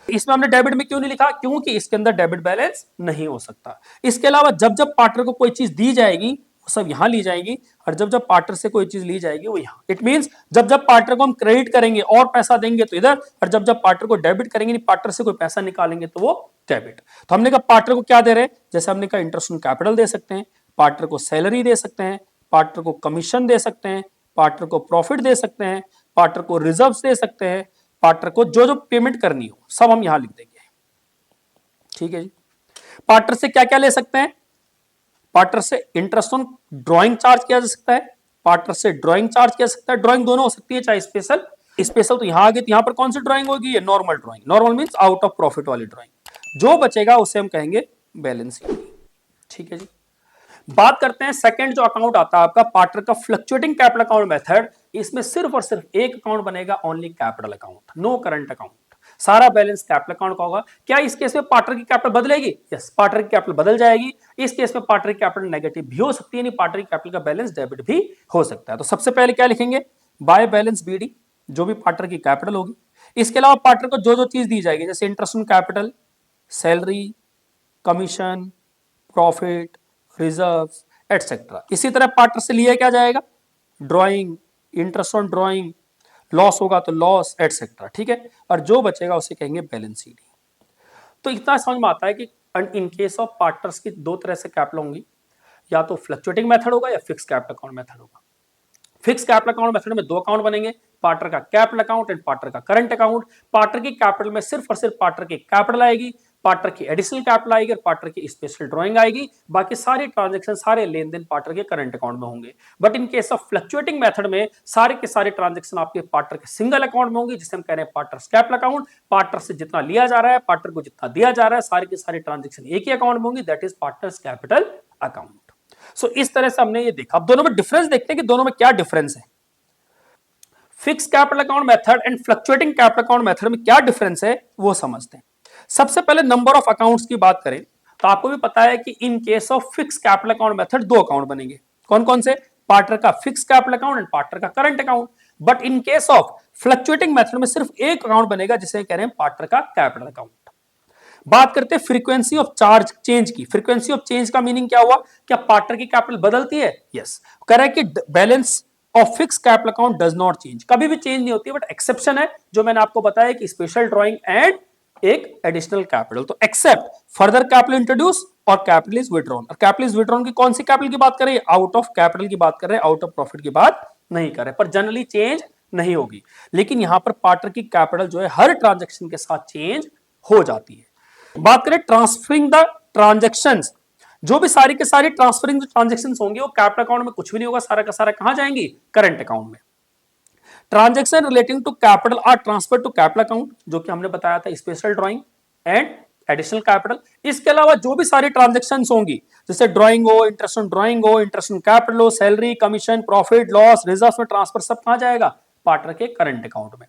S1: इसमें हमने डेबिट में क्यों नहीं लिखा? क्योंकि इसके अंदर डेबिट बैलेंस नहीं हो सकता। इसके अलावा जब जब पार्टनर को कोई चीज दी जाएगी वो सब यहां ली जाएगी, और जब जब पार्टनर से कोई चीज ली जाएगी वो यहां। इट मींस जब जब पार्टनर को हम क्रेडिट करेंगे और पैसा देंगे तो इधर, और जब जब पार्टनर को डेबिट करेंगे, पार्टनर से कोई पैसा निकालेंगे तो वो डेबिट। तो हमने कहा पार्टनर को क्या दे रहे हैं? जैसे हमने कहा इंटरेस्ट ऑन कैपिटल दे सकते हैं, पार्टनर को सैलरी दे सकते हैं, पार्टनर को कमीशन दे सकते हैं, पार्टनर को प्रॉफिट दे सकते हैं, पार्टनर को रिजर्व्स दे सकते हैं, पार्टनर को जो जो पेमेंट करनी हो सब हम यहां लिख देंगे। ठीक है जी। पार्टनर से क्या क्या ले सकते हैं? पार्टनर से इंटरेस्ट ऑन ड्राइंग चार्ज किया जा सकता है, पार्टनर से ड्राइंग चार्ज किया जा सकता है। ड्राइंग दोनों हो सकती है, चाहे स्पेशल, स्पेशल तो यहां आ गई, तो यहां पर कौन सी ड्राइंग होगी? ये normal drawing. Normal means out of profit वाली ड्राइंग। जो बचेगा उसे हम कहेंगे बैलेंस शीट। ठीक है जी। बात करते हैं सेकंड जो अकाउंट आता है आपका पार्टनर का फ्लक्चुएटिंग कैपिटल अकाउंट मेथड। इसमें सिर्फ और सिर्फ एक अकाउंट बनेगा, only capital account, no current account. सारा बैलेंस कैपिटल अकाउंट का होगा। क्या इस केस में पार्टनर की कैपिटल बदलेगी? यस, पार्टनर की कैपिटल बदल जाएगी। इस केस में पार्टनर की कैपिटल नेगेटिव भी हो सकती है, नहीं पार्टनर की कैपिटल का बैलेंस डेबिट भी हो सकता है। तो सबसे पहले क्या लिखेंगे? बाय बैलेंस बीडी, जो भी पार्टनर की कैपिटल होगी। इसके अलावा पार्टनर को जो जो चीज दी जाएगी, जैसे interest on capital, salary, commission, profit, reserve etcetera. इसी तरह पार्टनर से लिया क्या जाएगा? Drawing, interest on drawing, loss होगा तो लॉस एटसेट्रा। ठीक है, और जो बचेगा उसे कहेंगे बैलेंस शीट। तो इतना समझ में आता है कि इन केस ऑफ पार्टनर्स की दो तरह से कैपिटल होंगी, या तो फ्लक्चुएटिंग मेथड होगा या फिक्स कैपिटल अकाउंट मेथड होगा। फिक्स कैपिटल अकाउंट मेथड में दो अकाउंट बनेंगे, पार्टनर का कैपिटल अकाउंट एंड पार्टनर का करंट अकाउंट। पार्टनर की कैपिटल में सिर्फ और सिर्फ पार्टनर की कैपिटल आएगी, पार्टनर की एडिशनल कैपिटल आएगी और पार्टनर की स्पेशल ड्राइंग आएगी। बाकी सारे ट्रांजैक्शन, सारे लेन देन पार्टनर के करंट अकाउंट में होंगे। But in case of fluctuating method में सारे के सारे ट्रांजैक्शन आपके पार्टनर के सिंगल अकाउंट में होंगे, जिसे हम कह रहे हैं पार्टनर कैपिटल अकाउंट। पार्टनर से जितना लिया जा रहा है, पार्टनर को जितना दिया जा रहा है, सारे के सारे ट्रांजेक्शन एक ही अकाउंट में होंगी, that is partner capital account. So इस तरह से हमने ये देखा। अब दोनों में डिफरेंस देखते हैं कि दोनों में क्या डिफरेंस है। Fix capital account method and fluctuating capital account method में क्या डिफरेंस है वो समझते हैं। सबसे पहले नंबर ऑफ अकाउंट्स की बात करें तो आपको भी पता है कि in case of fix capital account method दो अकाउंट बनेंगे। कौन कौन से? पार्टनर का fix capital account and partner का current account. But in case of fluctuating method में सिर्फ एक अकाउंट बनेगा, जिसे कह रहे हैं पार्टनर का कैपिटल अकाउंट। बात करते हैं फ्रीक्वेंसी ऑफ चार्ज चेंज की। फ्रीक्वेंसी ऑफ चेंज का मीनिंग क्या हुआ? क्या पार्टनर की कैपिटल बदलती है? यस। कह रहा है कि balance of fix capital account does not change, कभी भी चेंज नहीं होती है। बट एक्सेप्शन है जो मैंने आपको बताया कि स्पेशल ड्राइंग एंड एक एडिशनल कैपिटल। तो एक्सेप्ट फर्दर कैपिटल इंट्रोड्यूस और कैपिटल इज विड्रॉन। और कैपिटल इज विड्रॉन की कौन सी कैपिटल की बात कर रहे हैं? आउट ऑफ कैपिटल की बात कर रहे हैं, आउट ऑफ प्रॉफिट की बात नहीं कर रहे। पर जनरली चेंज नहीं होगी, लेकिन यहां पर पार्टनर की कैपिटल जो है हर ट्रांजेक्शन के साथ चेंज हो जाती है। बात करें ट्रांसफरिंग द ट्रांजेक्शंस, जो भी सारी के सारी ट्रांसफरिंग ट्रांजेक्शंस होंगे वो कैपिटल अकाउंट में कुछ भी नहीं होगा, सारा का सारा कहां जाएंगी? करंट अकाउंट में। Transaction relating to capital are transfer to capital account, जो कि हमने बताया था special drawing and additional capital. इसके अलावा जो भी सारी ट्रांजेक्शंस होंगी, जैसे ड्राइंग हो, इंटरेस्ट ऑन ड्राइंग हो, इंटरेस्ट ऑन कैपिटल हो, salary, commission, profit, loss, reserve में ट्रांसफर, सब कहां जाएगा? पार्टनर के करंट अकाउंट में।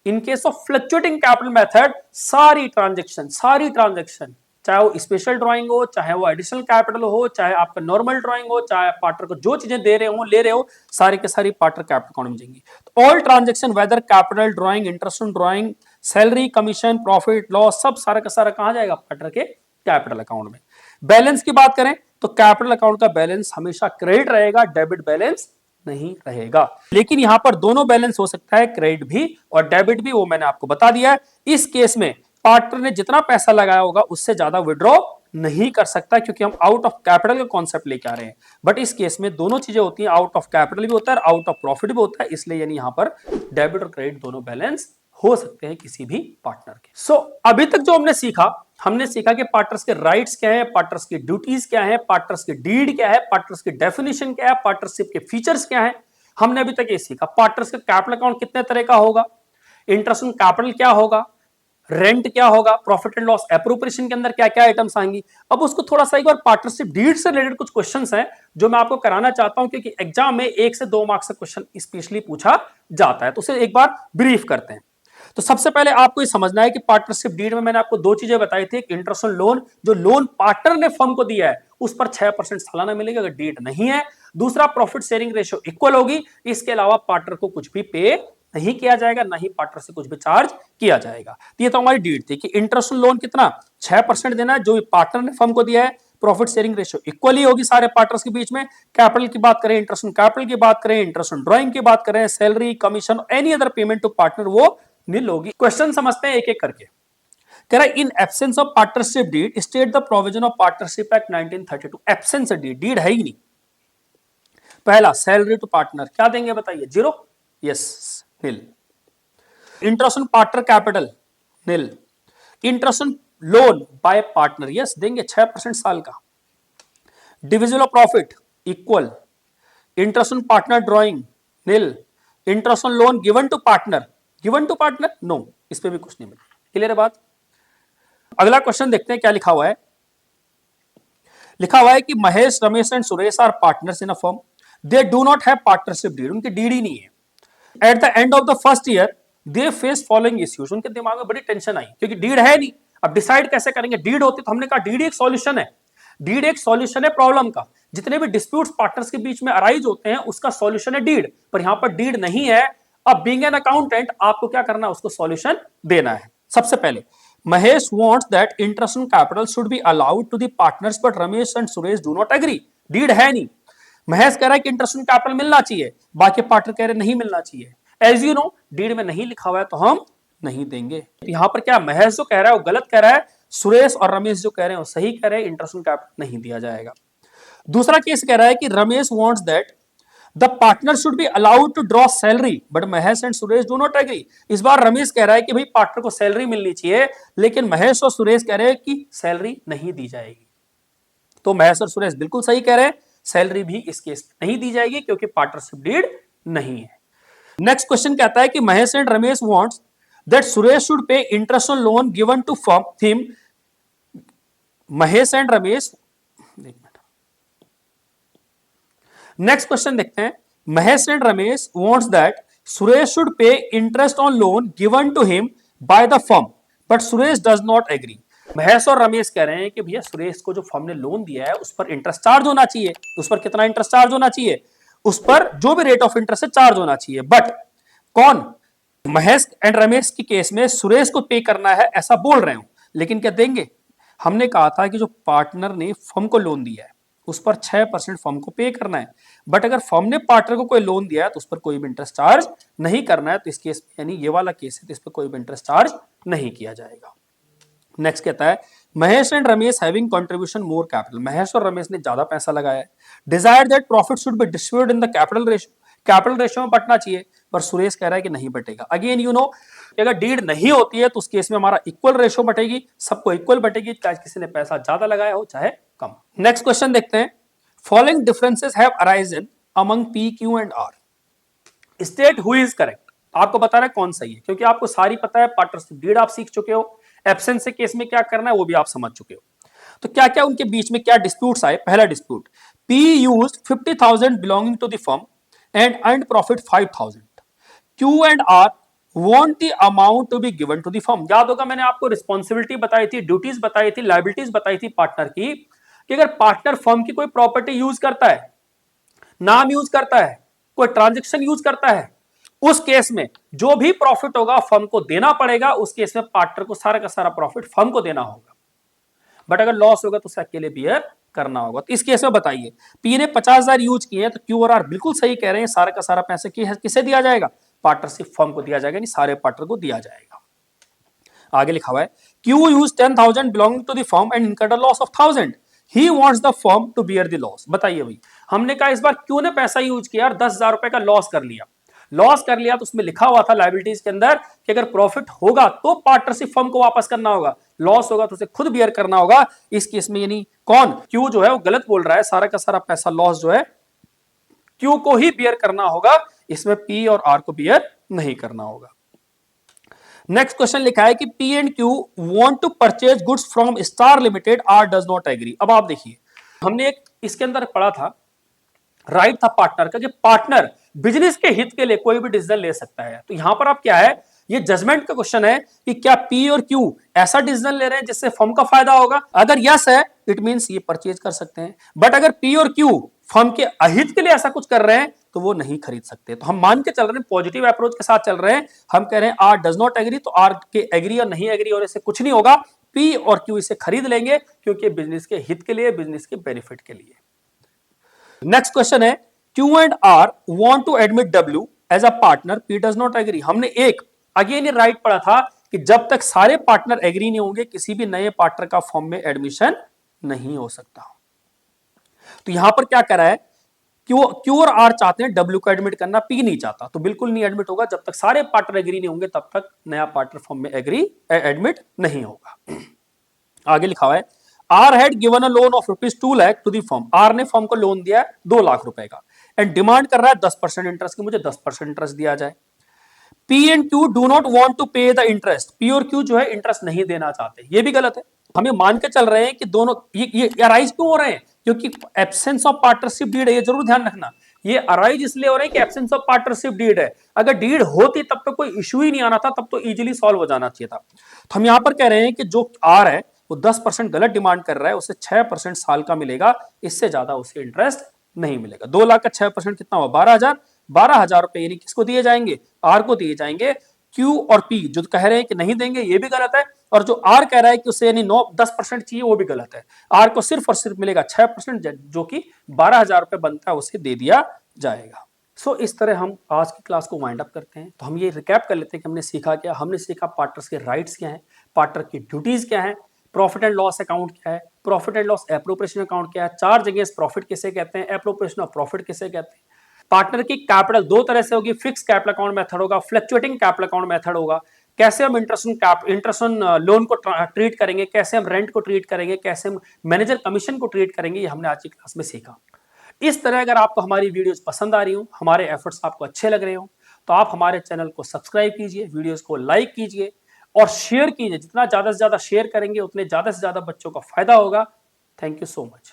S1: इन case of fluctuating capital method सारी ट्रांजेक्शन चाहे वो स्पेशल ड्राइंग हो, चाहे वो एडिशनल कैपिटल हो, चाहे आपका नॉर्मल ड्राइंग हो, चाहे पार्टनर को जो चीजें दे रहे हो ले रहे हो, सारी के सारी पार्टनर कैपिटल अकाउंट में जाएंगी। तो all transaction whether capital drawing, interest on drawing, salary, commission, profit, loss, सब सारा का सारा कहां जाएगा? पार्टनर के कैपिटल अकाउंट में। बैलेंस की बात करें तो कैपिटल अकाउंट का बैलेंस हमेशा क्रेडिट रहेगा, डेबिट बैलेंस नहीं रहेगा। लेकिन यहां पर दोनों बैलेंस हो सकता है, क्रेडिट भी और डेबिट भी, वो मैंने आपको बता दिया है। इस केस में पार्टनर ने जितना पैसा लगाया होगा उससे ज्यादा विड्रॉ नहीं कर सकता, क्योंकि हम आउट ऑफ कैपिटल का कॉन्सेप्ट लेके आ रहे हैं। बट इस केस में दोनों चीजें होती हैं, आउट ऑफ कैपिटल भी होता है, आउट ऑफ प्रॉफिट भी होता है, इसलिए यानी यहां पर डेबिट और क्रेडिट दोनों बैलेंस हो सकते हैं किसी भी पार्टनर के। सो अभी तक जो हमने सीखा कि पार्टनर्स के राइट्स क्या है, पार्टनर्स की ड्यूटीज क्या है, पार्टनर्स की डीड क्या है, पार्टनर्स की डेफिनेशन क्या है, पार्टनरशिप के फीचर्स क्या है। हमने अभी तक ये सीखा पार्टनर्स का कैपिटल अकाउंट कितने तरह का होगा, इंटरेस्ट ऑन कैपिटल क्या होगा, रेंट क्या होगा, प्रॉफिट एंड लॉस एप्रोप्रिएशन के अंदर क्या क्या आइटम्स आएंगी। अब उसको थोड़ा सा एक बार पार्टनरशिप डीड से रिलेटेड कुछ क्वेश्चंस हैं जो मैं आपको कराना चाहता हूं, क्योंकि एग्जाम में 1 से 2 मार्क्स का क्वेश्चन स्पेशली पूछा जाता है, तो उसे एक बार ब्रीफ करते हैं। तो सबसे पहले आपको ये समझना है कि पार्टनरशिप डीड में मैंने आपको दो चीजें बताई थी। एक इंटरेस्ट ऑन लोन, जो लोन पार्टनर ने फर्म को दिया है उस पर 6% सालाना मिलेगा अगर डीड नहीं है। दूसरा, प्रॉफिट शेयरिंग रेशियो इक्वल होगी। इसके अलावा पार्टनर को कुछ भी पे नहीं किया जाएगा, ना ही पार्टनर से कुछ भी चार्ज किया जाएगा। तो ये तो हमारी डीड थी कि इंटरेस्ट ऑन लोन कितना 6% देना है, जो पार्टनर ने फर्म को दिया है। प्रॉफिट शेयरिंग रेशियो इक्वली होगी सारे पार्टनर्स के बीच में। कैपिटल की बात करें, इंटरेस्ट ऑन कैपिटल की बात करें, इंटरेस्ट ऑन ड्राइंग की बात करें, salary, commission, any other payment to partner, वो नील होगी। क्वेश्चन समझते हैं एक एक करके। कह रहा है in absence of partnership deed state the provision of partnership act 1932। Absence deed, deed है ही नहीं। पहला, सैलरी टू पार्टनर क्या देंगे बताइए? 0, yes, nil. Interest on partner capital, nil. Interest on loan by partner, yes देंगे 6% साल का। Division of profit equal. Interest on partner drawing, nil. Interest on loan given to partner, no, इस पे भी कुछ नहीं मिलेगा। क्लियर है बात? अगला क्वेश्चन देखते हैं क्या लिखा हुआ है। लिखा हुआ है कि Mahesh, Ramesh and Suresh are partners in a firm, they do not have partnership deed, उनकी डीड ही नहीं है। At the end of the first year they face following issues, उनके दिमाग में बड़ी टेंशन आई क्योंकि डीड है नहीं। अब डिसाइड कैसे करेंगे? डीड होती तो हमने कहा डीड एक सॉल्यूशन है, डीड एक सॉल्यूशन है प्रॉब्लम का। जितने भी डिस्प्यूट्स पार्टनर्स के बीच में अराइज होते हैं उसका सॉल्यूशन है डीड, पर यहां पर डीड नहीं है। अब बीइंग एन अकाउंटेंट आपको क्या करना है? उसको सॉल्यूशन देना है। सबसे पहले, Mahesh wants that interest on capital should be allowed to the partners, but Ramesh and Suresh do not agree. Deed है नहीं। महेश कह रहा है कि इंटरेस्ट ऑन कैपिटल मिलना चाहिए, बाकी पार्टनर कह रहे नहीं मिलना चाहिए। एज यू नो, डीड में नहीं लिखा हुआ है तो हम नहीं देंगे। तो यहां पर क्या महेश जो कह रहा है वो गलत कह रहा है, सुरेश और रमेश जो कह रहे हैं वो सही कह रहे हैं, इंटरेस्ट ऑन कैपिटल नहीं दिया जाएगा। दूसरा केस कह रहा है कि Ramesh wants that the partner should be allowed to draw salary but Mahesh and Suresh do not agree. इस बार रमेश कह रहा है कि भाई पार्टनर को सैलरी मिलनी चाहिए, लेकिन महेश और सुरेश कह रहे हैं कि सैलरी नहीं दी जाएगी। तो महेश और सुरेश बिल्कुल सही कह रहे हैं, सैलरी भी इस केस में नहीं दी जाएगी क्योंकि पार्टनरशिप डीड नहीं है। नेक्स्ट क्वेश्चन कहता है कि Mahesh and Ramesh wants that Suresh should pay interest on loan given to firm them. Mahesh and Ramesh, next question देखते हैं। Mahesh and Ramesh wants that Suresh should pay interest on loan given to him by the firm but Suresh does not agree. Mahesh और रमेश कह रहे हैं कि भैया सुरेश को जो फर्म ने लोन दिया है उस पर इंटरेस्ट चार्ज होना चाहिए। उस पर कितना इंटरेस्ट चार्ज होना चाहिए? उस पर जो भी रेट ऑफ इंटरेस्ट है चार्ज होना चाहिए। बट कौन? महेश एंड रमेश की केस में सुरेश को पे करना है ऐसा बोल रहे हो, लेकिन क्या देंगे? हमने कहा था कि जो पार्टनर ने फर्म को लोन दिया है उस पर 6% फर्म को पे करना है, बट अगर फर्म ने पार्टनर को कोई लोन दिया है तो उस पर कोई भी इंटरेस्ट चार्ज नहीं करना है। तो इस केस यानी ये वाला केस है तो इस पर कोई भी इंटरेस्ट चार्ज नहीं किया जाएगा। नेक्स्ट कहता है Mahesh and Ramesh having contribution more capital. Mahesh और रमेश ने ज्यादा पैसा लगाया है, desire that profit should be distributed in the capital ratio, capital ratio में बंटना चाहिए, पर सुरेश कह रहा है कि नहीं बटेगा। अगेन यू नो, अगर डीड नहीं होती है तो उस केस में हमारा इक्वल रेशियो बटेगी, सबको इक्वल बटेगी, चाहे किसी ने पैसा ज्यादा लगाया हो चाहे कम। नेक्स्ट क्वेश्चन देखते हैं। Following differences have arisen among P Q and R, state who is correct. आपको बताना है कौन सही है, क्योंकि आपको सारी पता है, पार्टनरशिप डीड आप सीख चुके हो, एब्सेंस के केस में क्या करना है वो भी आप समझ चुके हो। तो क्या क्या उनके बीच में क्या डिस्प्यूट्स आए? पहला dispute, P used 50,000 belonging to the firm and earned profit 5,000। Q and R want the amount to be given to the firm. याद होगा मैंने आपको रिस्पॉन्सिबिलिटी बताई थी, ड्यूटीज बताई थी, लायबिलिटीज बताई थी पार्टनर की, कि अगर पार्टनर फर्म की कोई प्रॉपर्टी यूज करता है, नाम यूज करता है, कोई ट्रांजेक्शन यूज करता है, उस केस में जो भी प्रॉफिट होगा फर्म को देना पड़ेगा। उस केस में पार्टनर को सारा का सारा प्रॉफिट फर्म को देना होगा, बट अगर लॉस होगा तो उसे अकेले बियर करना होगा। तो इस केस में बताइए, पी ने 50,000 यूज किए हैं तो क्यू और आर बिल्कुल सही कह रहे हैं, सारा का सारा पैसे किसे दिया जाएगा? पार्टनरशिप फर्म को दिया जाएगा, नहीं सारे पार्टनर को दिया जाएगा। आगे लिखा हुआ है Q use 10,000 belonging to the firm and incurred a loss of 1,000, he wants the firm to bear the loss. बताइए भाई, हमने कहा इस बार क्यू ने पैसा यूज किया और 10,000 रुपए का लॉस कर लिया, लॉस कर लिया तो उसमें लिखा हुआ था लायबिलिटीज के अंदर कि अगर प्रॉफिट होगा तो पार्टनरशिप फर्म को वापस करना होगा, लॉस होगा तो उसे खुद बियर करना होगा। इस केस में यानी कौन? क्यू जो है वो गलत बोल रहा है, सारा का सारा पैसा लॉस जो है क्यू को ही बियर करना होगा, इसमें पी और आर को बियर नहीं करना होगा। नेक्स्ट क्वेश्चन लिखा है कि P and Q want to purchase goods from Star Limited, R does not agree. अब आप देखिए, हमने एक इसके अंदर पढ़ा था, राइट था पार्टनर का कि पार्टनर बिजनेस के हित के लिए कोई भी डिसीजन ले सकता है। तो यहां पर आप क्या है, ये जजमेंट का क्वेश्चन है कि क्या पी और क्यू ऐसा डिसीजन ले रहे हैं जिससे फर्म का फायदा होगा। अगर यस है इट मींस ये परचेज कर सकते हैं, बट अगर पी और क्यू फर्म के अहित के लिए ऐसा कुछ कर रहे हैं तो वो नहीं खरीद सकते। तो हम मान के चल रहे हैं, पॉजिटिव अप्रोच के साथ चल रहे हैं, हम कह रहे हैं आर डज नॉट एग्री, तो आर के एग्री और नहीं एग्री होने से कुछ नहीं होगा, पी और क्यू इसे खरीद लेंगे क्योंकि बिजनेस के हित के लिए, बिजनेस के बेनिफिट के लिए। नेक्स्ट क्वेश्चन है Q and R want to admit W as a partner, P does not agree। हमने एक अगेन ये राइट पढ़ा था कि जब तक सारे पार्टनर एग्री नहीं होंगे किसी भी नए पार्टनर का फॉर्म में एडमिशन नहीं हो सकता। तो यहां पर क्या कह रहा है, क्यू और आर चाहते हैं डब्ल्यू को एडमिट करना, पी नहीं चाहता, तो बिल्कुल नहीं एडमिट होगा। जब तक सारे पार्टनर एग्री नहीं होंगे तब तक नया पार्टनर फॉर्म में एडमिट नहीं होगा। आगे लिखा हुआ है R had given a loan of ₹2 lakh to the firm. R ने फर्म को लोन दिया है 2 लाख रुपए का एंड डिमांड कर रहा है 10% इंटरेस्ट की, मुझे 10% इंटरेस्ट दिया जाए। P and Q do not want to pay the interest, P और क्यू जो है इंटरेस्ट नहीं देना चाहते, ये भी गलत है। हमें मान के चल रहे हैं कि दोनों ये अराइज क्यों हो रहे हैं, क्योंकि एब्सेंस ऑफ पार्टनरशिप डीड है, ये जरूर ध्यान रखना। ये अराइज इसलिए हो रहे हैं कि एब्सेंस ऑफ पार्टनरशिप डीड है, अगर डीड होती तब तो कोई इशू ही नहीं आना था, तब तो इजीली सॉल्व हो जाना चाहिए था। तो हम यहां पर कह रहे हैं कि जो आर है वो 10% गलत डिमांड कर रहा है, उसे 6% साल का मिलेगा, इससे ज्यादा उसे इंटरेस्ट नहीं मिलेगा। 2 लाख का 6% कितना हुआ? 12,000। 12,000 रुपए यानी किसको दिए जाएंगे? आर को दिए जाएंगे। क्यू और पी जो कह रहे हैं कि नहीं देंगे, ये भी गलत है, और जो आर कह रहा है कि उसे यानी 10% चाहिए, वो भी गलत है। आर को सिर्फ और सिर्फ मिलेगा 6%, जो कि 12,000 रुपए बनता है उसे दे दिया जाएगा। इस तरह हम आज की क्लास को वाइंड अप करते हैं। तो हम ये रिकैप कर लेते हैं कि हमने सीखा क्या। हमने सीखा पार्टनर्स के राइट्स क्या हैं, पार्टनर की ड्यूटीज क्या हैं, प्रॉफिट एंड लॉस अकाउंट क्या है, profit and loss appropriation account क्या है, चार्ज अगेंस्ट प्रॉफिट किसे कहते हैं, एप्रोप्रिएशन ऑफ प्रॉफिट किसे कहते हैं। पार्टनर की कैपिटल दो तरह से होगी, फिक्स कैपिटल अकाउंट मेथड होगा, फ्लक्चुएटिंग कैपिटल अकाउंट मेथड होगा। कैसे हम इंटरेस्ट ऑन लोन को ट्रीट करेंगे, कैसे हम रेंट को ट्रीट करेंगे, कैसे हम मैनेजर कमीशन को ट्रीट करेंगे, ये हमने आज की क्लास में सीखा। इस तरह अगर आपको हमारी वीडियोस पसंद आ रही हो, हमारे एफर्ट्स आपको अच्छे लग रहे हो, तो आप हमारे चैनल को सब्सक्राइब कीजिए, वीडियोस को लाइक कीजिए और शेयर कीजिए। जितना ज्यादा से ज्यादा शेयर करेंगे उतने ज्यादा से ज्यादा बच्चों का फायदा होगा। Thank you so much.